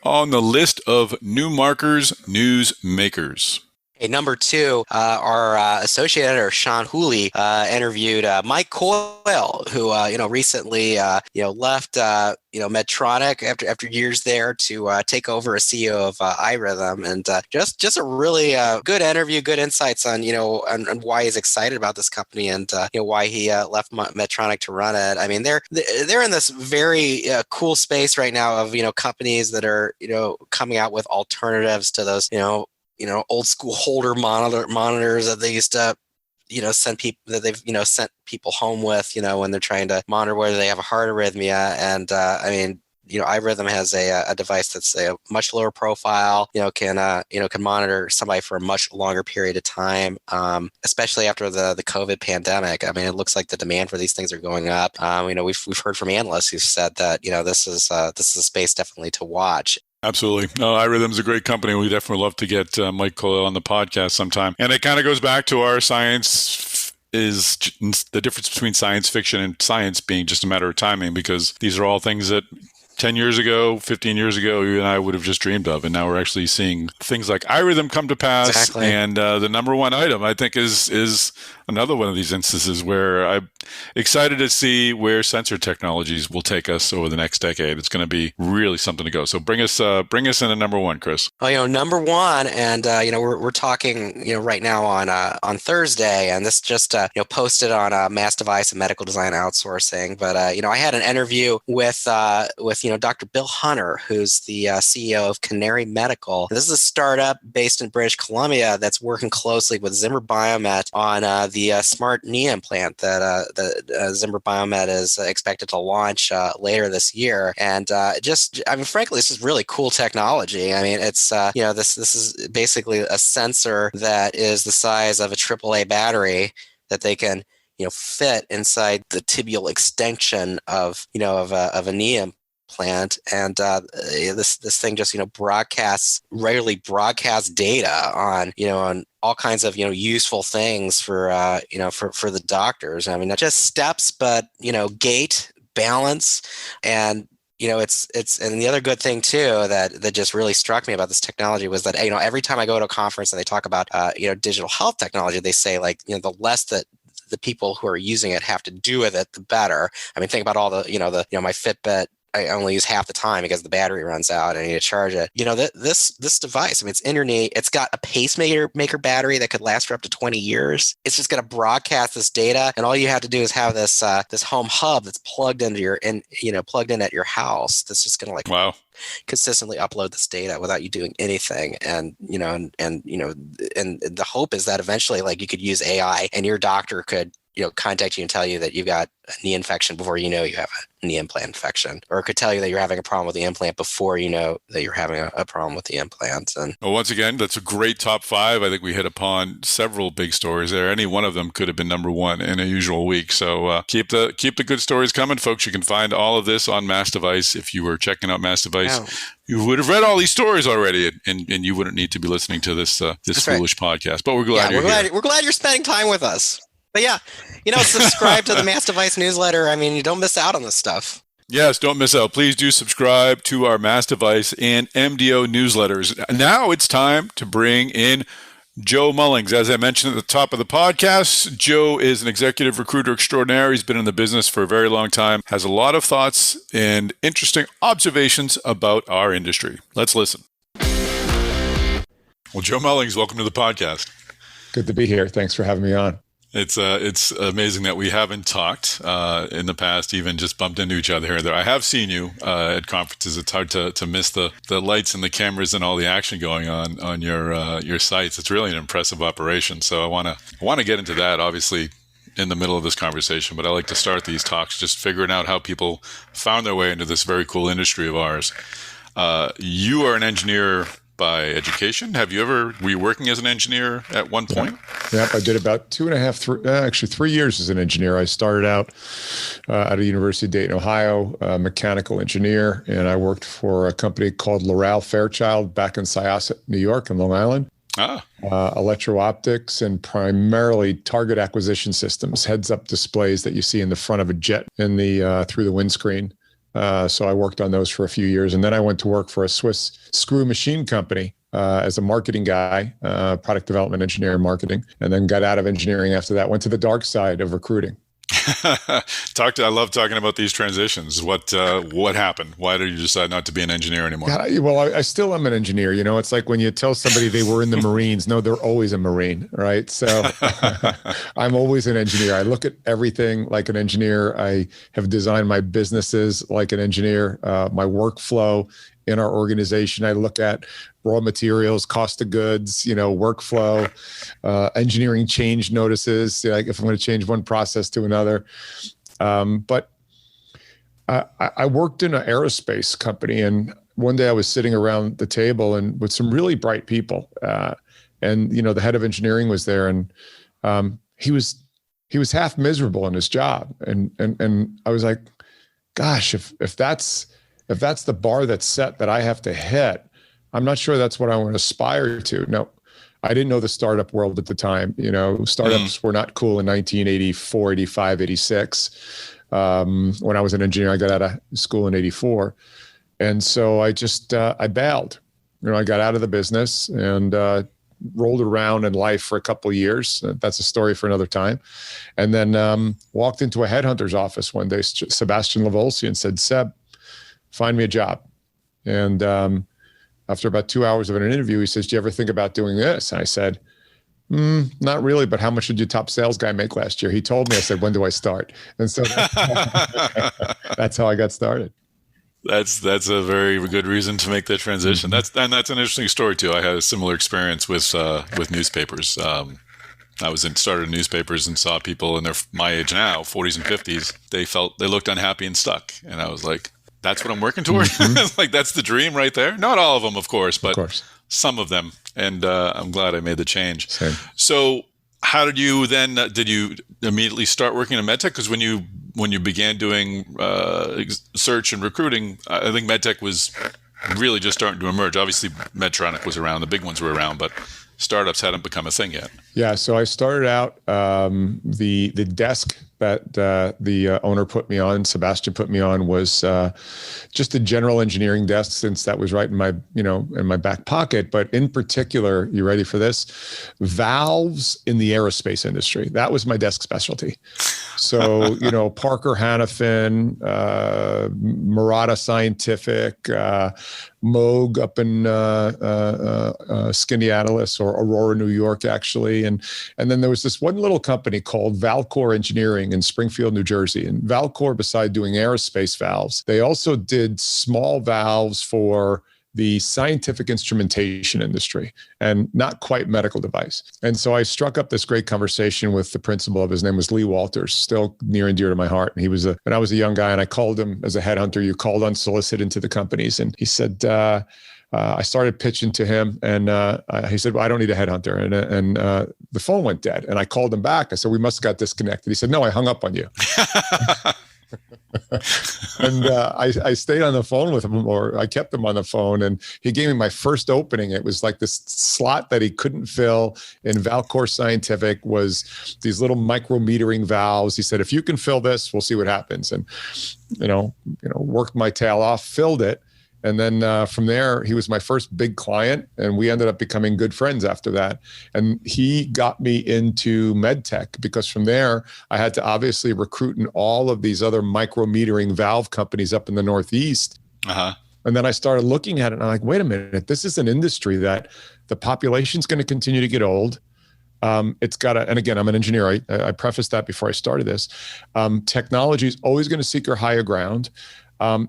A: on the list of Newmarker's news makers?
C: Hey, number 2, our associate editor Sean Hooley interviewed Mike Coyle, who recently left Medtronic after years there to take over as CEO of iRythm, and just a really good interview, good insights on on why he's excited about this company and why he left Medtronic to run it. I mean, they're in this very cool space right now of companies that are coming out with alternatives to those old school Holter monitors that they used to, send people that they've, sent people home with, when they're trying to monitor whether they have a heart arrhythmia. And iRythm has a device that's a much lower profile, can monitor somebody for a much longer period of time, especially after the COVID pandemic. I mean, it looks like the demand for these things are going up. We've heard from analysts who've said that, this is a space definitely to watch.
A: Absolutely. No, iRhythm's a great company. We definitely love to get Mike Coyle on the podcast sometime. And it kind of goes back to our science is the difference between science fiction and science being just a matter of timing, because these are all things that 10 years ago, 15 years ago, you and I would have just dreamed of. And now we're actually seeing things like iRythm come to pass.
C: Exactly.
A: And the number one item, I think, is another one of these instances where I'm excited to see where sensor technologies will take us over the next decade. It's going to be really something to go. So bring us into number one, Chris.
C: Oh, number one, and we're talking right now on Thursday, and this just posted on Mass Device and Medical Design Outsourcing. But I had an interview with Dr. Bill Hunter, who's the CEO of Canary Medical. This is a startup based in British Columbia that's working closely with Zimmer Biomet on the smart knee implant that Zimmer Biomet is expected to launch later this year. And frankly, this is really cool technology. I mean, it's this is basically a sensor that is the size of a AAA battery that they can fit inside the tibial extension of a knee implant, and this thing just regularly broadcasts data on all kinds of useful things for the doctors. I mean, not just steps, but gait, balance, and it's and the other good thing too that just really struck me about this technology was that every time I go to a conference and they talk about digital health technology, they say the less that the people who are using it have to do with it, the better. I mean, think about all the my Fitbit. I only use half the time because the battery runs out and I need to charge it. This device, I mean, it's in your knee. It's got a pacemaker battery that could last for up to 20 years. It's just going to broadcast this data, and all you have to do is have this home hub that's plugged into plugged in at your house. That's just going to
A: wow,
C: consistently upload this data without you doing anything. And the hope is that eventually, you could use AI and your doctor could contact you and tell you that you've got a knee infection before you have a knee implant infection, or it could tell you that you're having a problem with the implant before that you're having a problem with the implant. And
A: once again, that's a great top 5. I think we hit upon several big stories there. Any one of them could have been number one in a usual week. So keep the good stories coming, folks. You can find all of this on Mass Device. If you were checking out Mass Device, you would have read all these stories already, and you wouldn't need to be listening to this foolish podcast. But we're glad you're here.
C: We're glad you're spending time with us. But yeah, subscribe to the Mass Device newsletter. I mean, you don't miss out on this stuff.
A: Yes, don't miss out. Please do subscribe to our Mass Device and MDO newsletters. Now it's time to bring in Joe Mullings. As I mentioned at the top of the podcast, Joe is an executive recruiter extraordinaire. He's been in the business for a very long time, has a lot of thoughts and interesting observations about our industry. Let's listen. Well, Joe Mullings, welcome to the podcast.
G: Good to be here. Thanks for having me on.
A: It's amazing that we haven't talked in the past, even just bumped into each other here and there. I have seen you at conferences. It's hard to miss the lights and the cameras and all the action going on your sites. It's really an impressive operation. So I want to get into that, obviously, in the middle of this conversation. But I like to start these talks just figuring out how people found their way into this very cool industry of ours. You are an engineer by education. Were you working as an engineer at one point?
G: Yep. I did about 3 years as an engineer. I started out at a University of Dayton, Ohio, a mechanical engineer, and I worked for a company called Loral Fairchild back in Syosset, New York, and Long Island. Electro-optics and primarily target acquisition systems, heads-up displays that you see in the front of a jet through the windscreen. So I worked on those for a few years. And then I went to work for a Swiss screw machine company as a marketing guy, product development engineer and marketing, and then got out of engineering after that, went to the dark side of recruiting.
A: I love talking about these transitions. What happened? Why did you decide not to be an engineer anymore?
G: Yeah, well, I still am an engineer. It's like when you tell somebody they were in the Marines, no, they're always a Marine, right? So I'm always an engineer. I look at everything like an engineer. I have designed my businesses like an engineer. My workflow in our organization, I look at raw materials, cost of goods, workflow, engineering change notices, like if I'm going to change one process to another. But I worked in an aerospace company, and one day I was sitting around the table and with some really bright people. And the head of engineering was there, and he was half miserable in his job. And I was like, gosh, if that's the bar that's set that I have to hit, I'm not sure that's what I want to aspire to. No, I didn't know the startup world at the time. Startups were not cool in 1984, 85, 86. When I was an engineer, I got out of school in 84. And so I just, I bailed. I got out of the business and rolled around in life for a couple of years. That's a story for another time. And then walked into a headhunter's office one day, Sebastian Lavolsi, and said, Seb, find me a job. And after about 2 hours of an interview, he says, do you ever think about doing this? And I said, not really, but how much did your top sales guy make last year? He told me. I said, when do I start? And so that's how I got started.
A: That's a very good reason to make that transition. That's an interesting story too. I had a similar experience with newspapers. I started in newspapers and saw people in my age now, 40s and 50s. They looked unhappy and stuck, and I was like, that's what I'm working toward. Like that's the dream right there. Not all of them, of course, but some of them. And I'm glad I made the change.
G: Same.
A: So how did you then, did you immediately start working in Medtech? Because when you began doing search and recruiting, I think Medtech was really just starting to emerge. Obviously, Medtronic was around, the big ones were around, but startups hadn't become a thing yet. Yeah,
G: so I started out, the desk that the owner put me on, Sebastian put me on, was just a general engineering desk, since that was right in my, in my back pocket. But in particular, you ready for this? Valves in the aerospace industry. That was my desk specialty. So, Parker Hannifin, Murata Scientific, Moog up in Skaneateles, or Aurora, New York, actually. And then there was this one little company called Valcor Engineering in Springfield, New Jersey. And Valcor, beside doing aerospace valves, they also did small valves for the scientific instrumentation industry, and not quite medical device. And so I struck up this great conversation with the principal of, his name was Lee Walters, still near and dear to my heart. And he was when I was a young guy, and I called him as a headhunter. You called unsolicited into the companies. And he said, I started pitching to him, and he said, well, I don't need a headhunter. And the phone went dead, and I called him back. I said, we must have got disconnected. He said, no, I hung up on you. And I stayed on the phone with him, or I kept him on the phone, and he gave me my first opening. It was like this slot that he couldn't fill in Valcor Scientific, was these little micrometering valves. He said, if you can fill this, we'll see what happens. And, worked my tail off, filled it. And then from there, he was my first big client, and we ended up becoming good friends after that. And he got me into Medtech, because from there, I had to obviously recruit in all of these other micrometering valve companies up in the Northeast. And then I started looking at it, and I'm like, wait a minute, this is an industry that the population's going to continue to get old. It's got to, and again, I'm an engineer. I prefaced that before I started this. Technology is always going to seek a higher ground.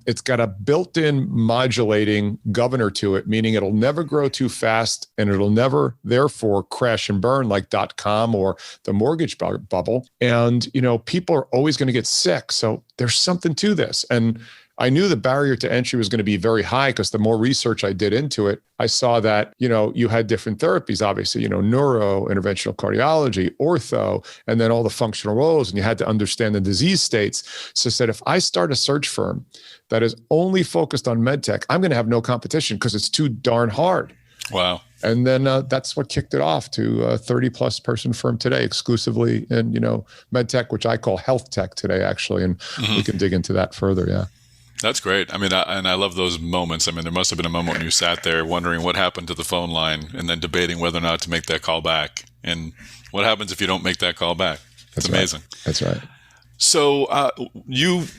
G: It's got a built-in modulating governor to it, meaning it'll never grow too fast, and it'll never, therefore, crash and burn like .com or the mortgage bubble. And, people are always going to get sick. So there's something to this. And I knew the barrier to entry was going to be very high, because the more research I did into it, I saw that, you had different therapies, obviously, neuro, interventional cardiology, ortho, and then all the functional roles, and you had to understand the disease states. So I said, if I start a search firm that is only focused on medtech, I'm going to have no competition, because it's too darn hard.
A: Wow.
G: And then that's what kicked it off to a 30-plus person firm today, exclusively in, medtech, which I call health tech today, actually. And we can dig into that further, yeah.
A: That's great. I mean, and I love those moments. I mean, there must have been a moment when you sat there wondering what happened to the phone line and then debating whether or not to make that call back. And what happens if you don't make that call back? It's amazing.
G: Right. That's right.
A: So you've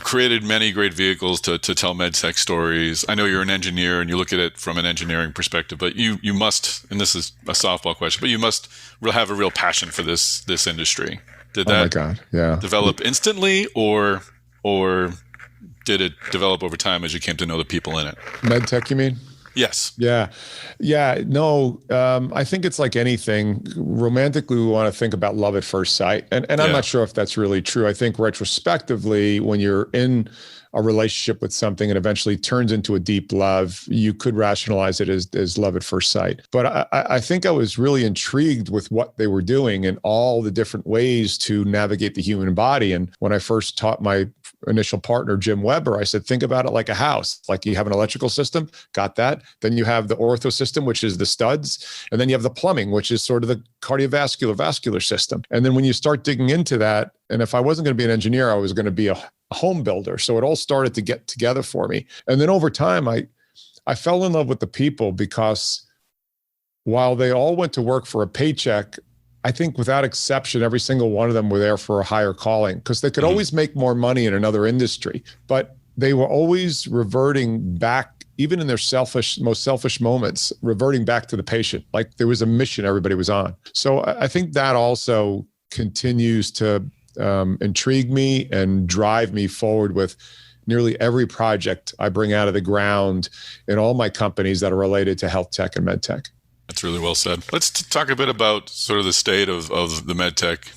A: created many great vehicles to tell medtech stories. I know you're an engineer and you look at it from an engineering perspective, but you must, and this is a softball question, but you must have a real passion for this industry. Did that develop instantly, or did it develop over time as you came to know the people in it?
G: Medtech, you mean?
A: Yes.
G: Yeah. No, I think it's like anything. Romantically, we want to think about love at first sight. And I'm not sure if that's really true. I think retrospectively, when you're in a relationship with something and eventually turns into a deep love, you could rationalize it as love at first sight. But I think I was really intrigued with what they were doing and all the different ways to navigate the human body. And when I first taught my initial partner, Jim Weber, I said, think about it like a house. Like you have an electrical system, got that. Then you have the ortho system, which is the studs. And then you have the plumbing, which is sort of the vascular system. And then when you start digging into that, and if I wasn't going to be an engineer, I was going to be a home builder. So it all started to get together for me. And then over time, I fell in love with the people, because while they all went to work for a paycheck, I think without exception, every single one of them were there for a higher calling, because they could always make more money in another industry, but they were always reverting back, even in their most selfish moments, reverting back to the patient. Like there was a mission everybody was on. So I think that also continues to intrigue me and drive me forward with nearly every project I bring out of the ground in all my companies that are related to health tech and med tech.
A: That's really well said. Let's talk a bit about sort of the state of the medtech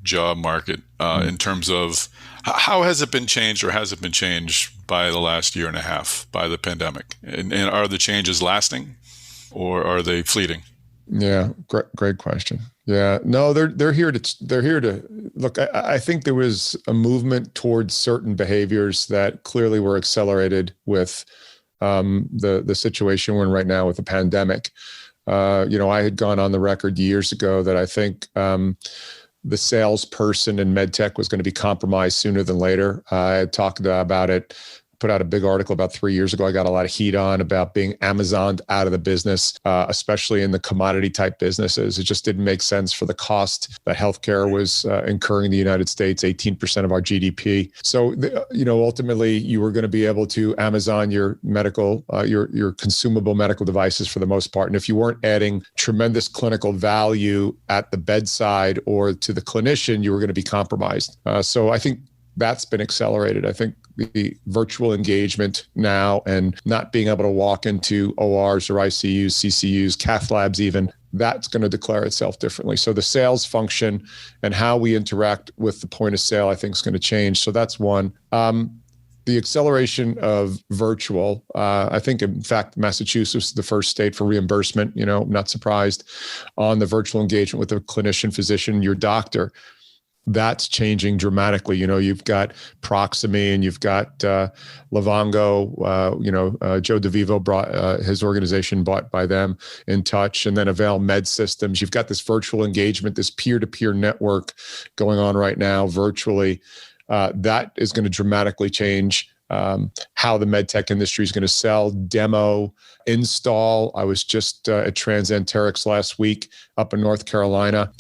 A: job market in terms of how has it been changed, or has it been changed by the last year and a half by the pandemic? And are the changes lasting, or are they fleeting?
G: Yeah, great question. Yeah, no, they're here to look. I think there was a movement towards certain behaviors that clearly were accelerated with the situation we're in right now with the pandemic. I had gone on the record years ago that I think the salesperson in medtech was going to be compromised sooner than later. I had talked about it, put out a big article about 3 years ago. I got a lot of heat on about being Amazoned out of the business, especially in the commodity type businesses. It just didn't make sense for the cost that healthcare was incurring in the United States, 18% of our GDP. So, ultimately you were going to be able to Amazon your medical, your consumable medical devices for the most part. And if you weren't adding tremendous clinical value at the bedside or to the clinician, you were going to be compromised. So I think that's been accelerated. I think the virtual engagement now and not being able to walk into ORs or ICUs, CCUs, cath labs even, that's going to declare itself differently. So the sales function and how we interact with the point of sale, I think is going to change. So that's one. The acceleration of virtual, I think, in fact, Massachusetts is the first state for reimbursement, not surprised, on the virtual engagement with the clinician, physician, your doctor. That's changing dramatically. You've got Proximy and you've got Livongo, Joe DeVivo brought his organization bought by them, In Touch, and then Avail Med Systems. You've got this virtual engagement, this peer-to-peer network going on right now virtually. That is going to dramatically change how the medtech industry is going to sell, demo, install. I was just at Transenterix last week up in North Carolina.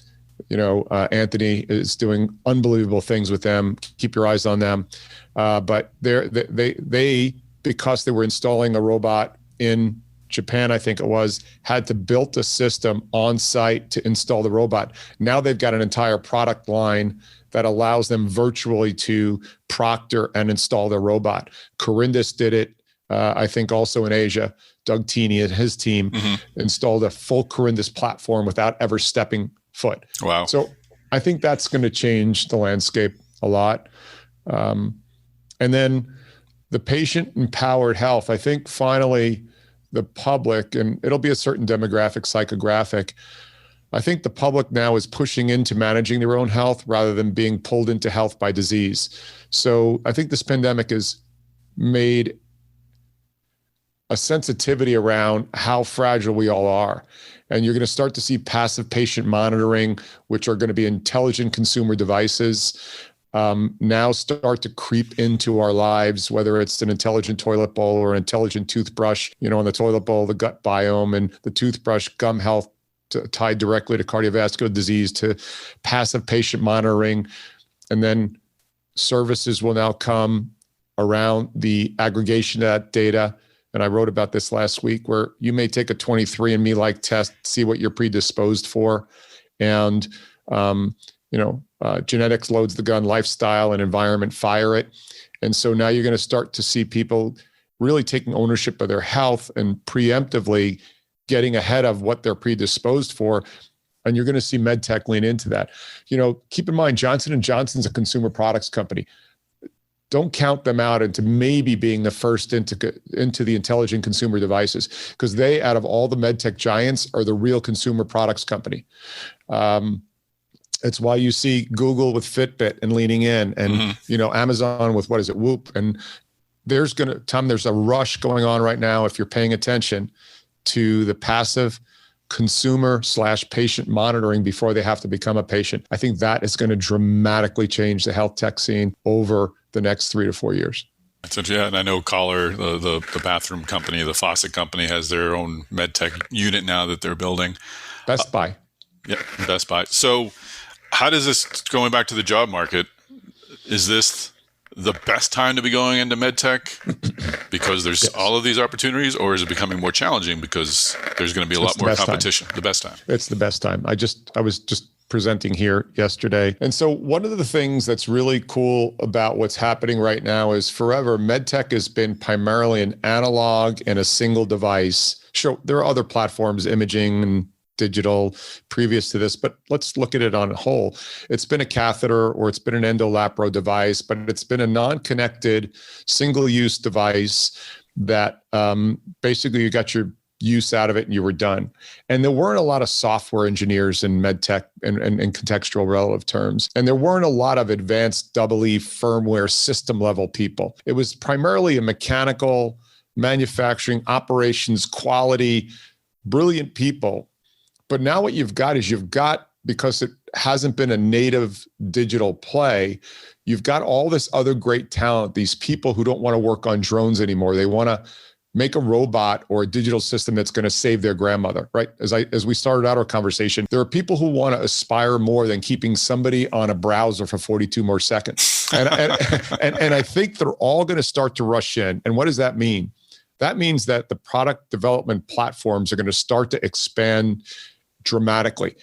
G: Anthony is doing unbelievable things with them. Keep your eyes on them. But they, because they were installing a robot in Japan, I think it was, had to build a system on site to install the robot. Now they've got an entire product line that allows them virtually to proctor and install their robot. Corindus did it, I think also in Asia. Doug Teeney and his team installed a full Corindus platform without ever stepping foot.
A: Wow.
G: So I think that's going to change the landscape a lot. And then the patient-empowered health, I think finally the public, and it'll be a certain demographic, psychographic, I think the public now is pushing into managing their own health rather than being pulled into health by disease. So I think this pandemic has made a sensitivity around how fragile we all are. And you're going to start to see passive patient monitoring, which are going to be intelligent consumer devices. now start to creep into our lives, whether it's an intelligent toilet bowl or an intelligent toothbrush, on the toilet bowl, the gut biome, and the toothbrush, gum health tied directly to cardiovascular disease, to passive patient monitoring. And then services will now come around the aggregation of that data. And I wrote about this last week, where you may take a 23andMe-like test, see what you're predisposed for. And, genetics loads the gun, lifestyle and environment fire it. And so now you're going to start to see people really taking ownership of their health and preemptively getting ahead of what they're predisposed for. And you're going to see MedTech lean into that. Keep in mind, Johnson & Johnson's a consumer products company. Don't count them out into maybe being the first into the intelligent consumer devices, because they, out of all the MedTech giants, are the real consumer products company. It's why you see Google with Fitbit and leaning in, and Amazon with Whoop. And there's a rush going on right now, if you're paying attention, to the passive consumer/patient monitoring before they have to become a patient. I think that is going to dramatically change the health tech scene over the next 3 to 4 years.
A: Yeah, and I know Collar, the bathroom company, the faucet company, has their own MedTech unit now that they're building.
G: Best Buy.
A: Yeah, Best Buy. So how does this, going back to the job market, is this the best time to be going into MedTech because there's all of these opportunities, or is it becoming more challenging because there's going to be a lot more competition? The best time.
G: It's the best time. I was just presenting here yesterday. And so one of the things that's really cool about what's happening right now is, forever, MedTech has been primarily an analog and a single device. Sure, there are other platforms, imaging and digital, previous to this, but let's look at it on a whole. It's been a catheter, or it's been an endolapro device, but it's been a non-connected, single-use device that basically you got your use out of it and you were done. And there weren't a lot of software engineers in MedTech and contextual relative terms. And there weren't a lot of advanced EE firmware system level people. It was primarily a mechanical, manufacturing, operations, quality, brilliant people. But now what you've got is, because it hasn't been a native digital play, you've got all this other great talent, these people who don't want to work on drones anymore. They want to make a robot or a digital system that's going to save their grandmother, right? As we started out our conversation, there are people who want to aspire more than keeping somebody on a browser for 42 more seconds. And I think they're all going to start to rush in. And what does that mean? That means that the product development platforms are going to start to expand dramatically.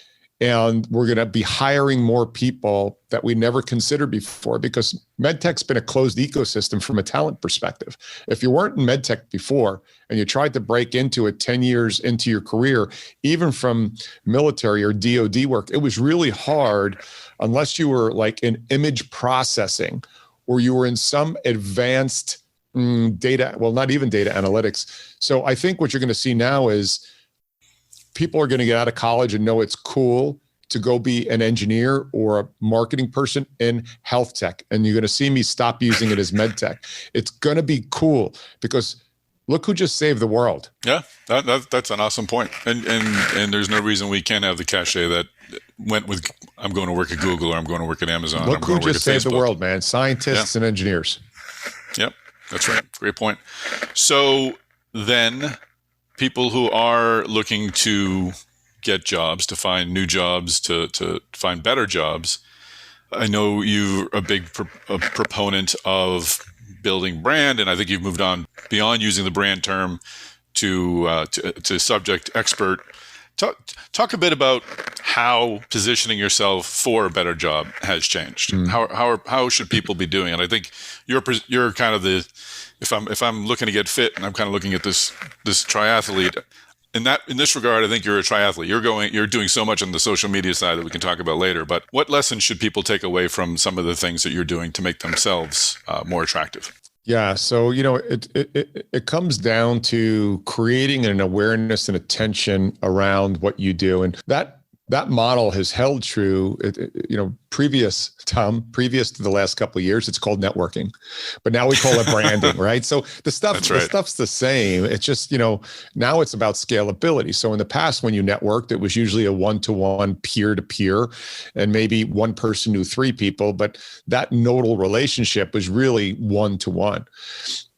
G: And we're going to be hiring more people that we never considered before, because MedTech's been a closed ecosystem from a talent perspective. If you weren't in MedTech before and you tried to break into it 10 years into your career, even from military or DoD work, it was really hard unless you were like in image processing, or you were in some advanced data, well, not even data analytics. So I think what you're going to see now is people are going to get out of college and know it's cool to go be an engineer or a marketing person in health tech. And you're going to see me stop using it as MedTech. It's going to be cool, because look who just saved the world.
A: Yeah, that's an awesome point. And there's no reason we can't have the cachet that went with, I'm going to work at Google, or I'm going to work at Amazon.
G: Look who just saved the world, man. Scientists and engineers.
A: Yep, that's right. Great point. So then, people who are looking to get jobs, to find new jobs, to find better jobs, I know you're a big proponent of building brand, and I think you've moved on beyond using the brand term to subject expert. Talk a bit about how positioning yourself for a better job has changed. How should people be doing it? I think you're kind of the, if I'm looking to get fit, and I'm kind of looking at this triathlete, in this regard, I think you're a triathlete. You're doing so much on the social media side that we can talk about later. But what lessons should people take away from some of the things that you're doing to make themselves more attractive?
G: Yeah, so it comes down to creating an awareness and attention around what you do, and that that model has held true, previous to the last couple of years. It's called networking, but now we call it branding, right? So the stuff's the same. It's just, now it's about scalability. So in the past, when you networked, it was usually a one-to-one, peer-to-peer, and maybe one person knew three people, but that nodal relationship was really one-to-one.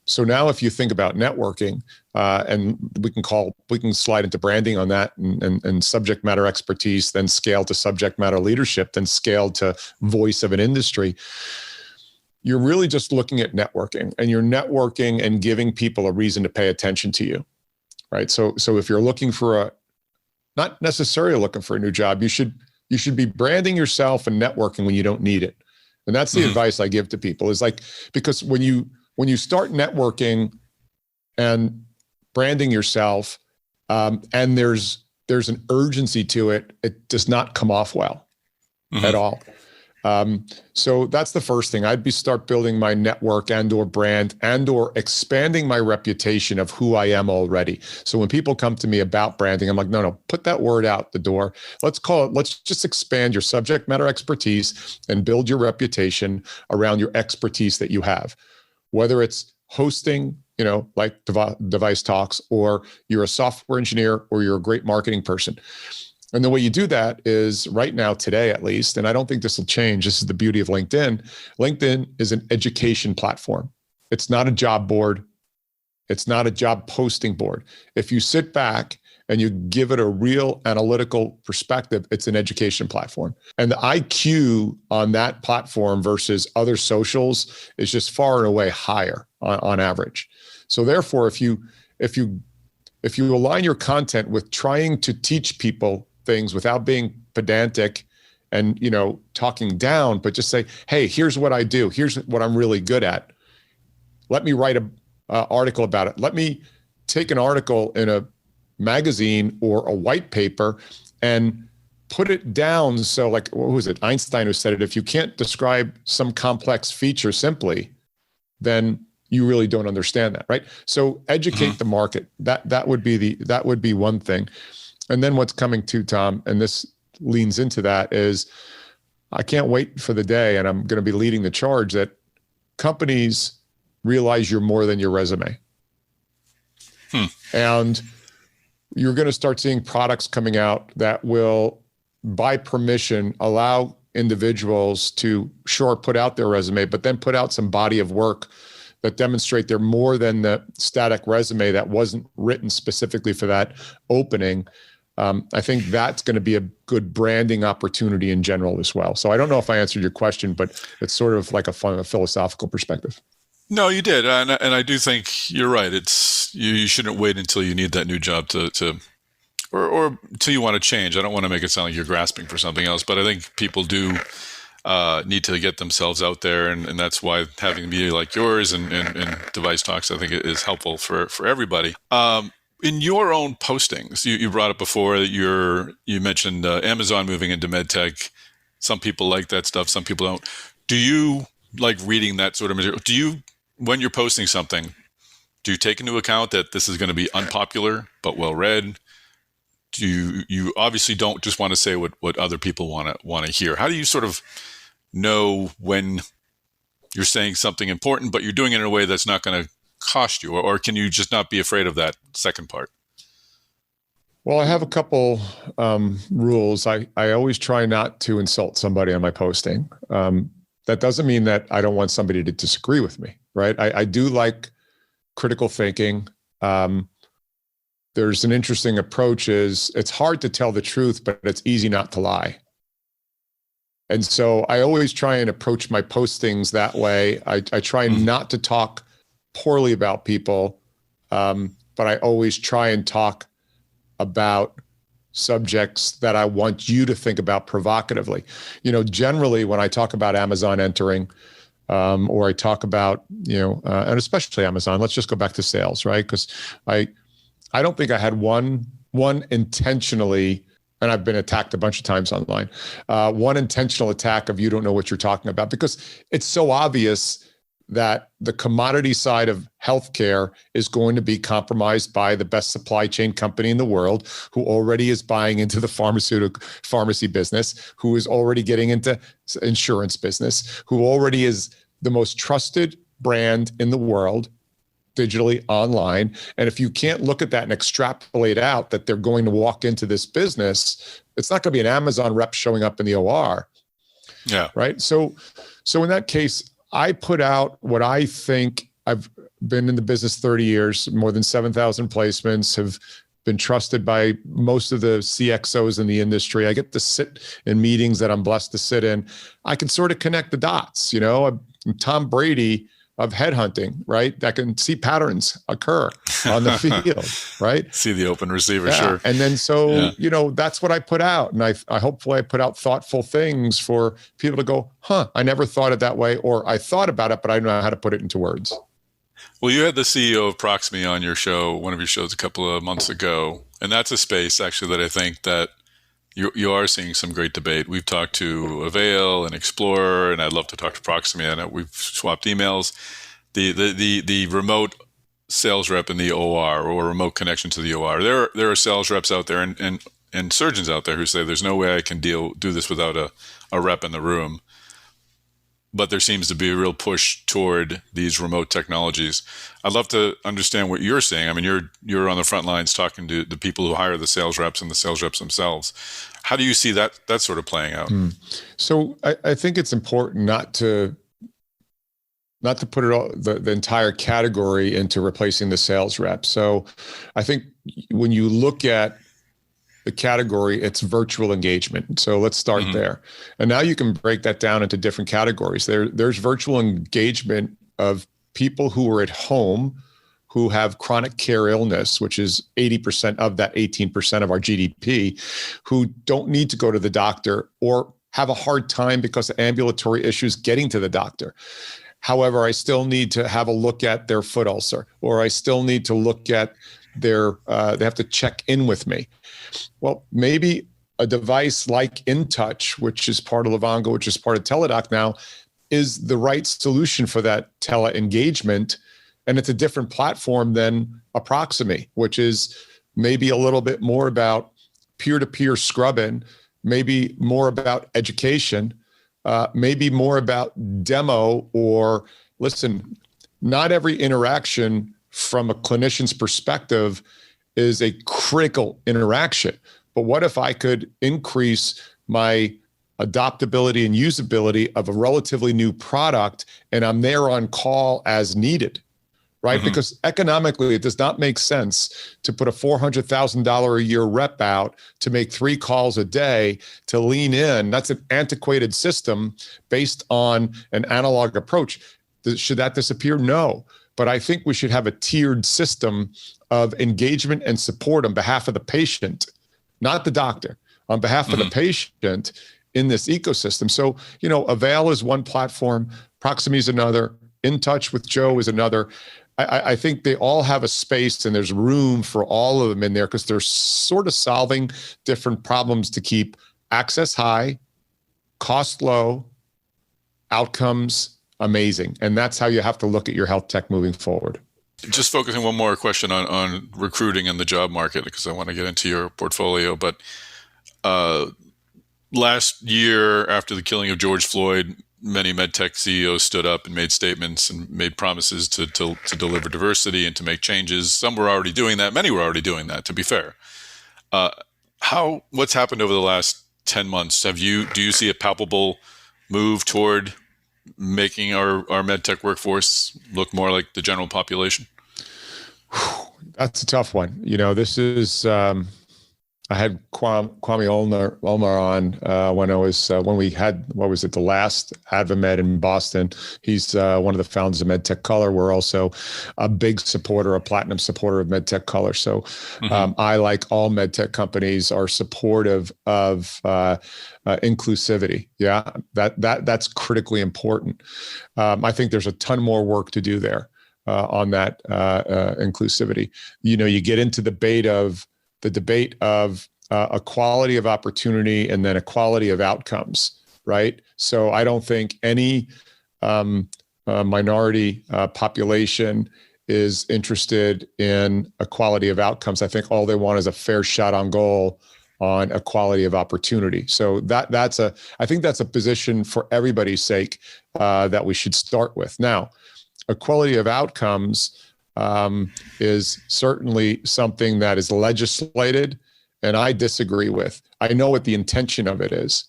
G: So now if you think about networking, and we can slide into branding on that and subject matter expertise, then scale to subject matter leadership, then scale to voice of an industry. You're really just looking at networking, and you're networking and giving people a reason to pay attention to you, right? So if you're looking for not necessarily looking for a new job, you should be branding yourself and networking when you don't need it. And that's the advice I give to people, is like, because when you start networking and branding yourself, and there's an urgency to it, it does not come off well at all. So that's the first thing. I'd start building my network and/or brand and/or expanding my reputation of who I am already. So when people come to me about branding, I'm like, no, put that word out the door. Let's just expand your subject matter expertise and build your reputation around your expertise that you have. Whether it's hosting, like Device Talks, or you're a software engineer, or you're a great marketing person. And the way you do that is, right now, today at least, and I don't think this will change, this is the beauty of LinkedIn. LinkedIn is an education platform. It's not a job board. It's not a job posting board. If you sit back and you give it a real analytical perspective, it's an education platform. And the IQ on that platform versus other socials is just far and away higher on average. So therefore, if you align your content with trying to teach people things without being pedantic and, talking down, but just say, hey, here's what I do. Here's what I'm really good at. Let me write an article about it. Let me take an article in a magazine or a white paper and put it down. So, like, what was it? Einstein who said it, if you can't describe some complex feature simply, then you really don't understand that, right? So educate the market. That would be one thing. And then what's coming to, Tom, and this leans into that, is I can't wait for the day, and I'm going to be leading the charge, that companies realize you're more than your resume. And you're going to start seeing products coming out that will, by permission, allow individuals to put out their resume, but then put out some body of work that demonstrate they're more than the static resume that wasn't written specifically for that opening. I think that's going to be a good branding opportunity in general as well. So I don't know if I answered your question, but it's sort of like a philosophical perspective. No,
A: you did. And I do think you're right. It's you shouldn't wait until you need that new job or until you want to change. I don't want to make it sound like you're grasping for something else, but I think people do need to get themselves out there. And that's why having a media like yours and Device Talks, I think, is helpful for everybody. In your own postings, you brought up before that you mentioned Amazon moving into Medtech. Some people like that stuff. Some people don't. Do you like reading that sort of material? Do you, when you're posting something, do you take into account that this is going to be unpopular but well read? You obviously don't just want to say what other people want to hear? How do you sort of know when you're saying something important, but you're doing it in a way that's not going to cost you, or can you just not be afraid of that second part?
G: Well, I have a couple rules. I always try not to insult somebody on my posting. That doesn't mean that I don't want somebody to disagree with me, right? I do like critical thinking. There's an interesting approach is it's hard to tell the truth, but it's easy not to lie. And so I always try and approach my postings that way. I try not to talk poorly about people, but I always try and talk about subjects that I want you to think about provocatively. Generally when I talk about Amazon entering, or I talk about, and especially Amazon, let's just go back to sales, right? Because I don't think I had one intentionally, and I've been attacked a bunch of times online, one intentional attack of you don't know what you're talking about, because it's so obvious that the commodity side of healthcare is going to be compromised by the best supply chain company in the world, who already is buying into the pharmacy business, who is already getting into insurance business, who already is the most trusted brand in the world, digitally, online. And if you can't look at that and extrapolate out that they're going to walk into this business, it's not going to be an Amazon rep showing up in the OR.
A: Yeah.
G: Right. So in that case, I put out what I think. I've been in the business 30 years, more than 7,000 placements, have been trusted by most of the CXOs in the industry. I get to sit in meetings that I'm blessed to sit in. I can sort of connect the dots. I'm Tom Brady of headhunting, right? That can see patterns occur on the field, right?
A: See the open receiver, sure.
G: And then that's what I put out. And I hopefully I put out thoughtful things for people to go, I never thought it that way, or I thought about it, but I don't know how to put it into words.
A: Well, you had the CEO of Proximie on your show, one of your shows a couple of months ago. And that's a space actually that I think that you are seeing some great debate. We've talked to Avail and Explorer, and I'd love to talk to Proximie. I know we've swapped emails. The remote sales rep in the OR, or remote connection to the OR. There are sales reps out there and surgeons out there who say there's no way I can do this without a rep in the room. But there seems to be a real push toward these remote technologies. I'd love to understand what you're saying. I mean, you're on the front lines talking to the people who hire the sales reps and the sales reps themselves. How do you see that sort of playing out?
G: So I think it's important not to put it all, the entire category into replacing the sales rep. So I think when you look at the category, it's virtual engagement. So let's start there. And now you can break that down into different categories. There's virtual engagement of people who are at home, who have chronic care illness, which is 80% of that 18% of our GDP, who don't need to go to the doctor or have a hard time because of ambulatory issues getting to the doctor. However, I still need to have a look at their foot ulcer, or I still need to look at they have to check in with me. Well, maybe a device like InTouch, which is part of Livongo, which is part of Teladoc now, is the right solution for that tele-engagement. And it's a different platform than a Proximie, which is maybe a little bit more about peer-to-peer scrubbing, maybe more about education, maybe more about demo, or listen, not every interaction from a clinician's perspective is a critical interaction. But what if I could increase my adoptability and usability of a relatively new product, and I'm there on call as needed, right? Because economically, it does not make sense to put a $400,000 a year rep out to make 3 calls a day to lean in. That's an antiquated system based on an analog approach. Should that disappear? No. But I think we should have a tiered system of engagement and support on behalf of the patient, not the doctor, on behalf of the patient in this ecosystem. So, Avail is one platform, Proximie is another, InTouch with Joe is another. I think they all have a space, and there's room for all of them in there because they're sort of solving different problems to keep access high, cost low, outcomes amazing. And that's how you have to look at your health tech moving forward.
A: Just focusing one more question on recruiting and the job market, because I want to get into your portfolio. But last year, after the killing of George Floyd, many medtech CEOs stood up and made statements and made promises to deliver diversity and to make changes. Some were already doing that. Many were already doing that, to be fair. What's happened over the last 10 months? Do you see a palpable move toward making our medtech workforce look more like the general population?
G: That's a tough one. This is, I had Kwame Ulmer on when we had, the last AdvaMed in Boston. He's one of the founders of Medtech Color. We're also a big supporter, a platinum supporter of Medtech Color. So I, like all Medtech companies, are supportive of inclusivity. Yeah, that's critically important. I think there's a ton more work to do there on that inclusivity. You get into the debate of equality of opportunity and then equality of outcomes, right? So I don't think any minority population is interested in equality of outcomes. I think all they want is a fair shot on goal on equality of opportunity. So I think that's a position for everybody's sake that we should start with. Now, equality of outcomes is certainly something that is legislated, and I disagree with. I know what the intention of it is,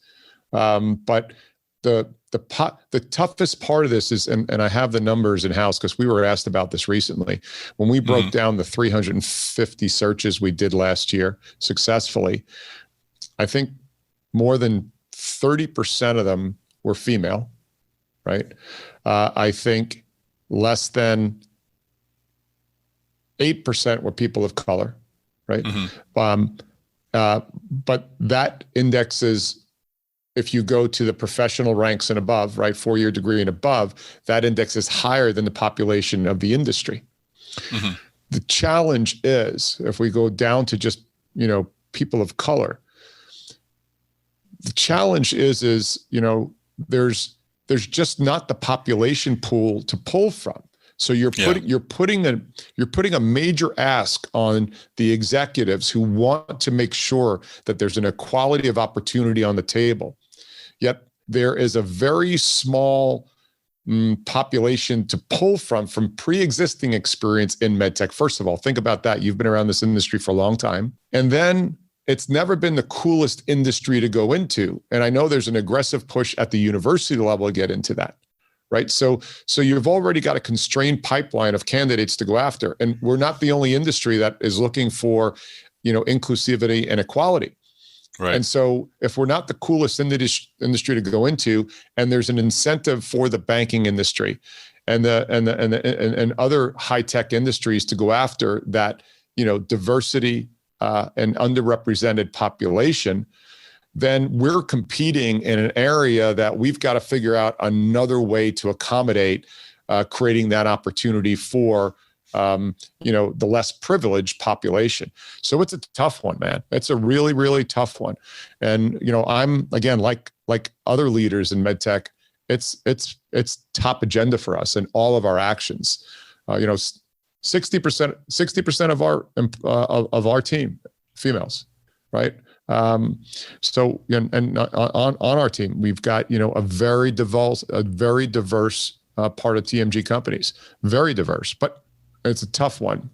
G: but the toughest part of this is, and I have the numbers in house because we were asked about this recently. When we broke down the 350 searches we did last year successfully, I think more than 30% of them were female, right? I think less than 8% were people of color, right? But that indexes, if you go to the professional ranks and above, right, 4-year degree and above, that index is higher than the population of the industry. The challenge is, if we go down to just, people of color, the challenge is, there's just not the population pool to pull from. So you're putting a major ask on the executives who want to make sure that there's an equality of opportunity on the table. Yet there is a very small population to pull from pre-existing experience in medtech. First of all, think about that. You've been around this industry for a long time. And then it's never been the coolest industry to go into. And I know there's an aggressive push at the university level to get into that, right? So you've already got a constrained pipeline of candidates to go after. And we're not the only industry that is looking for, inclusivity and equality. Right. And so if we're not the coolest industry to go into, and there's an incentive for the banking industry and other high-tech industries to go after that, diversity and underrepresented population, then we're competing in an area that we've got to figure out another way to accommodate, creating that opportunity for the less privileged population. So it's a tough one, man. It's a really, really tough one. And, I'm, again, like other leaders in medtech, it's top agenda for us in all of our actions. 60% of our team, females, right? So, and on our team, we've got, a very diverse part of TMG companies, very diverse, but it's a tough one.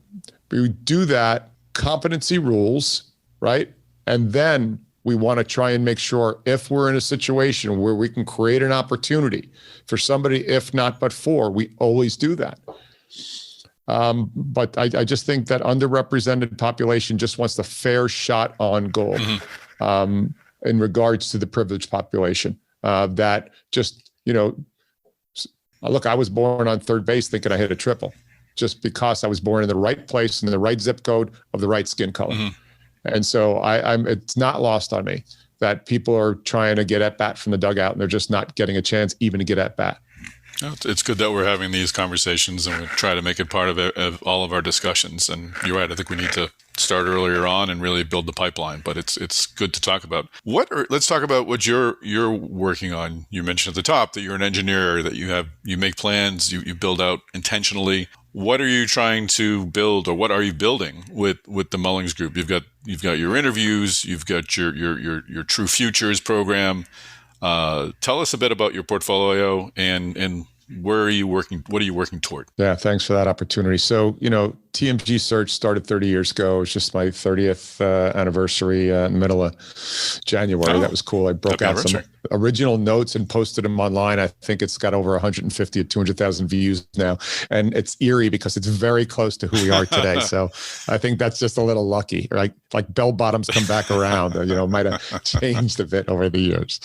G: But we do that, competency rules, right? And then we want to try and make sure, if we're in a situation where we can create an opportunity for somebody, if not but for, we always do that. But I just think that underrepresented population just wants the fair shot on goal in regards to the privileged population. That just, look, I was born on third base thinking I hit a triple, just because I was born in the right place, in the right zip code, of the right skin color. And so it's not lost on me that people are trying to get at bat from the dugout, and they're just not getting a chance even to get at bat.
A: It's good that we're having these conversations, and we try to make it part of all of our discussions. And you're right. I think we need to start earlier on and really build the pipeline, but it's good to talk about. Let's talk about what you're working on. You mentioned at the top that you're an engineer, that you make plans, you build out intentionally. What are you trying to build, or what are you building with the Mullings Group? You've got your interviews, you've got your True Futures program. Tell us a bit about your portfolio and where are you working? What are you working toward?
G: Yeah, thanks for that opportunity. So, TMG Search started 30 years ago. It was just my 30th anniversary in the middle of January. That was cool. I broke out some original notes and posted them online. I think it's got over 150 or 200,000 views now. And it's eerie because it's very close to who we are today. So I think that's just a little lucky, right? Like bell bottoms come back around, might have changed a bit over the years.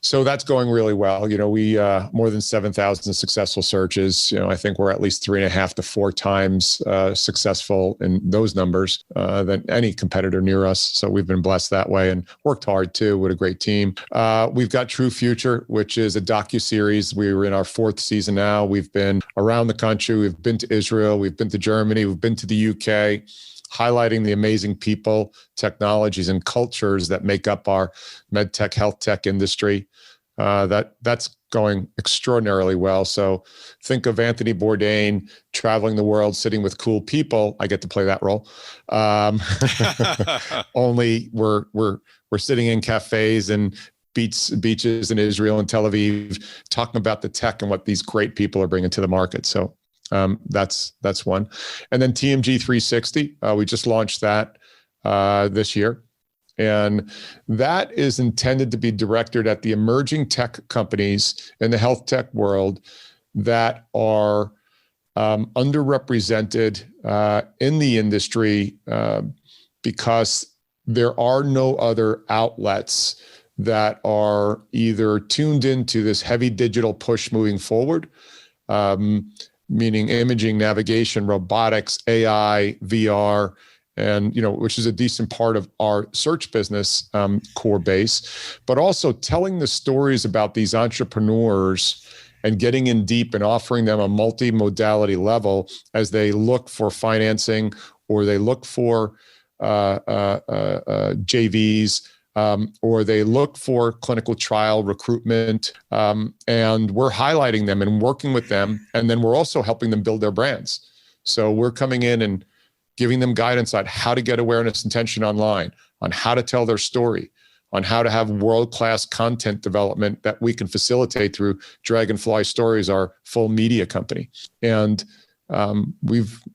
G: So that's going really well. We more than 7,000 successful searches. I think we're at least 3.5 to 4 times successful in those numbers than any competitor near us. So we've been blessed that way and worked hard too with a great team. We've got True Future, which is a docuseries. We were in our 4th season now. We've been around the country. We've been to Israel. We've been to Germany. We've been to the UK, highlighting the amazing people, technologies, and cultures that make up our medtech, health tech industry. That's going extraordinarily well. So think of Anthony Bourdain traveling the world, sitting with cool people. I get to play that role. Only we're sitting in cafes and beaches in Israel and Tel Aviv, talking about the tech and what these great people are bringing to the market. So that's one. And then TMG 360, we just launched that this year. And that is intended to be directed at the emerging tech companies in the health tech world that are underrepresented in the industry because there are no other outlets that are either tuned into this heavy digital push moving forward, meaning imaging, navigation, robotics, AI, VR, and which is a decent part of our search business core base, but also telling the stories about these entrepreneurs and getting in deep and offering them a multi-modality level as they look for financing or they look for JVs or they look for clinical trial recruitment. And we're highlighting them and working with them. And then we're also helping them build their brands. So we're coming in and giving them guidance on how to get awareness and attention online, on how to tell their story, on how to have world-class content development that we can facilitate through Dragonfly Stories, our full media company. And I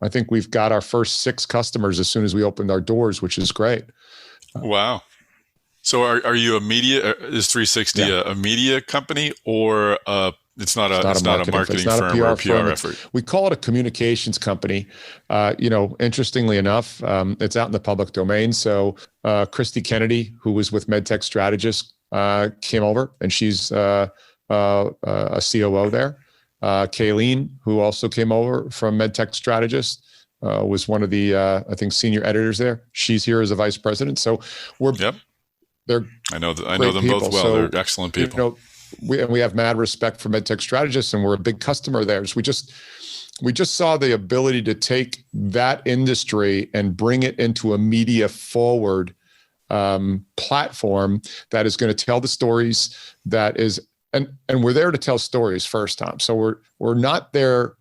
G: think we've got our first 6 customers as soon as we opened our doors, which is great.
A: Wow. So are you a media, is 360 a media company or it's not a marketing firm or a PR effort?
G: We call it a communications company. Interestingly enough, it's out in the public domain. So Christy Kennedy, who was with Medtech Strategist, came over, and she's a COO there. Kayleen, who also came over from Medtech Strategist, was one of the, I think, senior editors there. She's here as a vice president. So I know them
A: people. Both well.
G: So,
A: they're excellent people.
G: We have mad respect for Medtech Strategists, and we're a big customer of theirs. We just saw the ability to take that industry and bring it into a media forward platform that is going to tell the stories that is, and we're there to tell stories first, Tom. So we're not there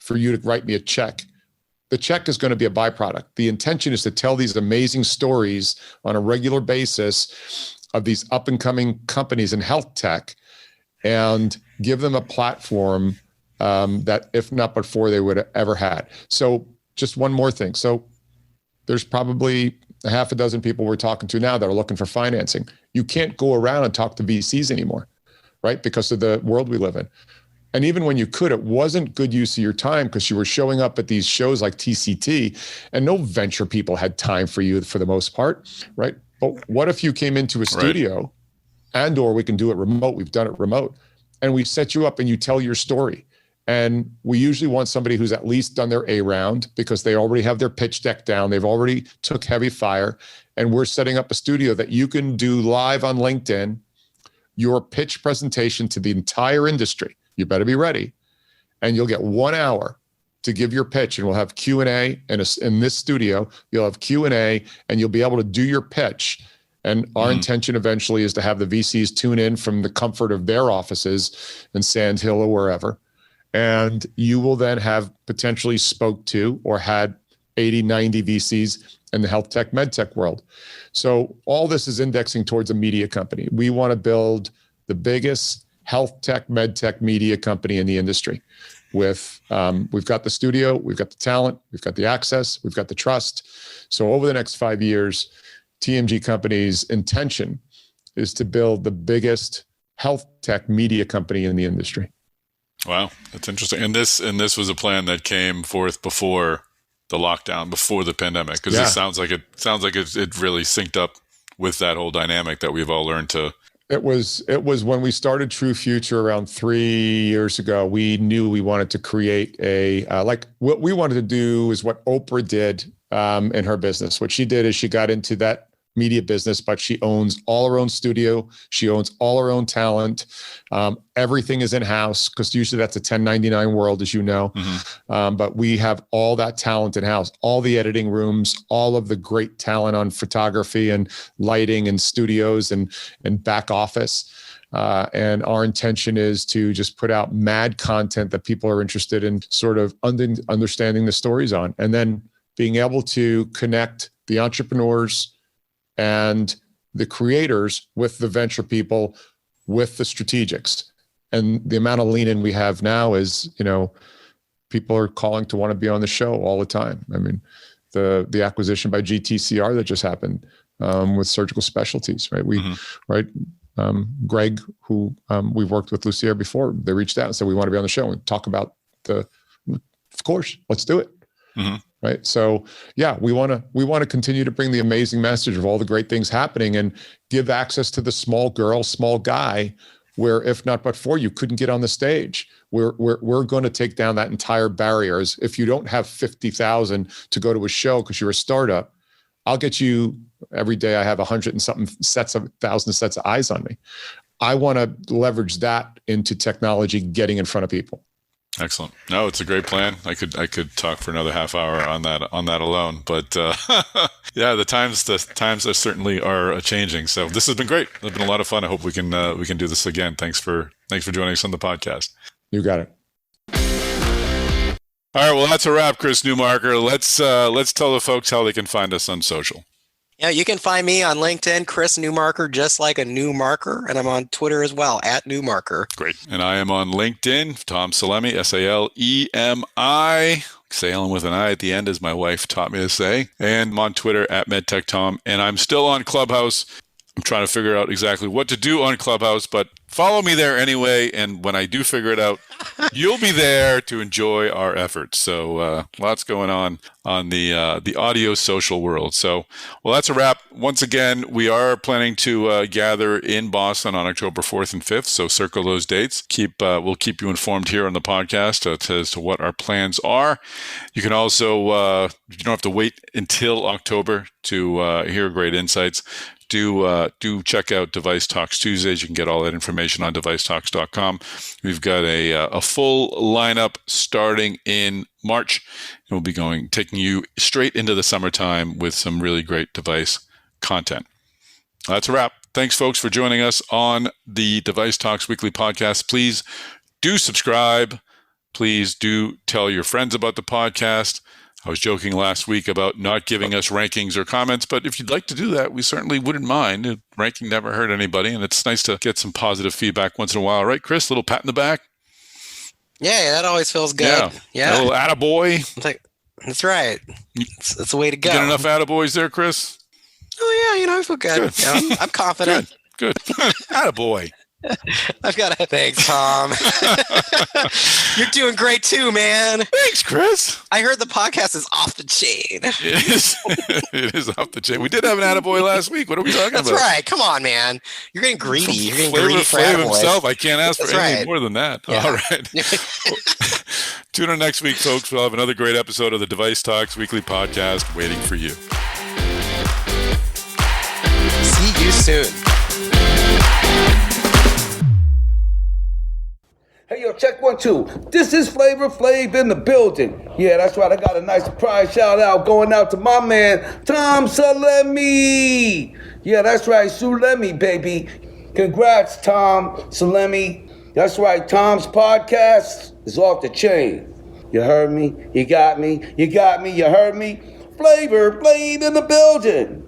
G: for you to write me a check. The check is going to be a byproduct. The intention is to tell these amazing stories on a regular basis of these up and coming companies in health tech and give them a platform that if not before they would have ever had. So just one more thing. So there's probably a half a dozen people we're talking to now that are looking for financing. You can't go around and talk to VCs anymore, right? Because of the world we live in. And even when you could, it wasn't good use of your time because you were showing up at these shows like TCT and no venture people had time for you for the most part, right? But what if you came into a studio or we can do it remote? We've done it remote. And we set you up and you tell your story. And we usually want somebody who's at least done their A round because they already have their pitch deck down. They've already took heavy fire. And we're setting up a studio that you can do live on LinkedIn, your pitch presentation to the entire industry. You better be ready. And you'll get 1 hour to give your pitch, and we'll have Q&A. And in this studio, you'll have Q&A, and you'll be able to do your pitch. And our intention eventually is to have the VCs tune in from the comfort of their offices in Sand Hill or wherever. And you will then have potentially spoke to or had 80, 90 VCs in the health tech, med tech world. So all this is indexing towards a media company. We want to build the biggest health tech, med tech media company in the industry. We've got the studio, we've got the talent, we've got the access, we've got the trust. So over the next 5 years, TMG Company's intention is to build the biggest health tech media company in the industry.
A: Wow, that's interesting. And this was a plan that came forth before the lockdown, before the pandemic, because it sounds like it really synced up with that whole dynamic that we've all learned to.
G: It was when we started True Future around 3 years ago. We knew we wanted to create what we wanted to do is what Oprah did in her business. What she did is she got into that media business, but she owns all her own studio. She owns all her own talent. Everything is in-house because usually that's a 1099 world, as you know. But we have all that talent in-house, all the editing rooms, all of the great talent on photography and lighting and studios and back office. And our intention is to just put out mad content that people are interested in sort of understanding the stories on, and then being able to connect the entrepreneurs and the creators with the venture people, with the strategics. And the amount of lean-in we have now is, people are calling to want to be on the show all the time. I mean, the acquisition by GTCR that just happened with Surgical Specialties, right? Greg, who we've worked with Lucier before, they reached out and said, we want to be on the show and talk about of course, let's do it. Mm-hmm. Right. So yeah, we want to continue to bring the amazing message of all the great things happening and give access to the small girl, small guy, where if not but for you couldn't get on the stage. We're going to take down that entire barrier. As if you don't have 50,000 to go to a show because you're a startup, I'll get you every day. I have 100 and something thousand sets of eyes on me. I want to leverage that into technology, getting in front of people.
A: Excellent. No, it's a great plan. I could talk for another half hour on that alone. But yeah, the times are certainly are changing. So this has been great. It's been a lot of fun. I hope we can do this again. Thanks for joining us on the podcast.
G: You got it.
A: All right. Well, that's a wrap, Chris Newmarker. Let's tell the folks how they can find us on social.
C: Yeah, you can find me on LinkedIn, Chris Newmarker, just like a Newmarker, and I'm on Twitter as well, @Newmarker.
A: Great. And I am on LinkedIn, Tom Salemi, Salemi, Salem with an I at the end, as my wife taught me to say. And I'm on Twitter @Medtech Tom. And I'm still on Clubhouse. I'm trying to figure out exactly what to do on Clubhouse, but follow me there anyway. And when I do figure it out, you'll be there to enjoy our efforts. So lots going on the audio social world. So, well, that's a wrap. Once again, we are planning to gather in Boston on October 4th and 5th. So circle those dates. We'll keep you informed here on the podcast as to what our plans are. You can also, you don't have to wait until October to hear great insights. Do check out Device Talks Tuesdays. You can get all that information on devicetalks.com. We've got a full lineup starting in March, and we'll be taking you straight into the summertime with some really great device content. That's a wrap. Thanks, folks, for joining us on the Device Talks Weekly Podcast. Please do subscribe. Please do tell your friends about the podcast. I was joking last week about not giving us rankings or comments, but if you'd like to do that, we certainly wouldn't mind. Ranking never hurt anybody, and it's nice to get some positive feedback once in a while. Right, Chris? A little pat in the back?
C: Yeah, that always feels good. Yeah.
A: A little attaboy.
C: That's right. That's the way to go.
A: You get enough attaboys there, Chris?
C: Oh, yeah, I feel good. Yeah, I'm confident.
A: Good. Attaboy.
C: I've got to thanks, Tom. You're doing great too, man.
A: Thanks, Chris.
C: I heard the podcast is off the chain.
A: It is off the chain. We did have an attaboy last week. What are we talking about?
C: That's right. Come on, man. You're getting greedy. You're getting greedy for
A: Flavor himself. I can't ask for anything more than that.
C: Yeah.
A: All right. Tune in next week, folks. We'll have another great episode of the Device Talks Weekly Podcast waiting for you.
C: See you soon.
H: Hey, yo, check 1, 2. This is Flavor Flav in the building. Yeah, that's right. I got a nice surprise shout out going out to my man, Tom Salemi. Yeah, that's right. Sulemi, baby. Congrats, Tom Salemi. That's right. Tom's podcast is off the chain. You heard me? You got me? You got me? You heard me? Flavor Flav in the building.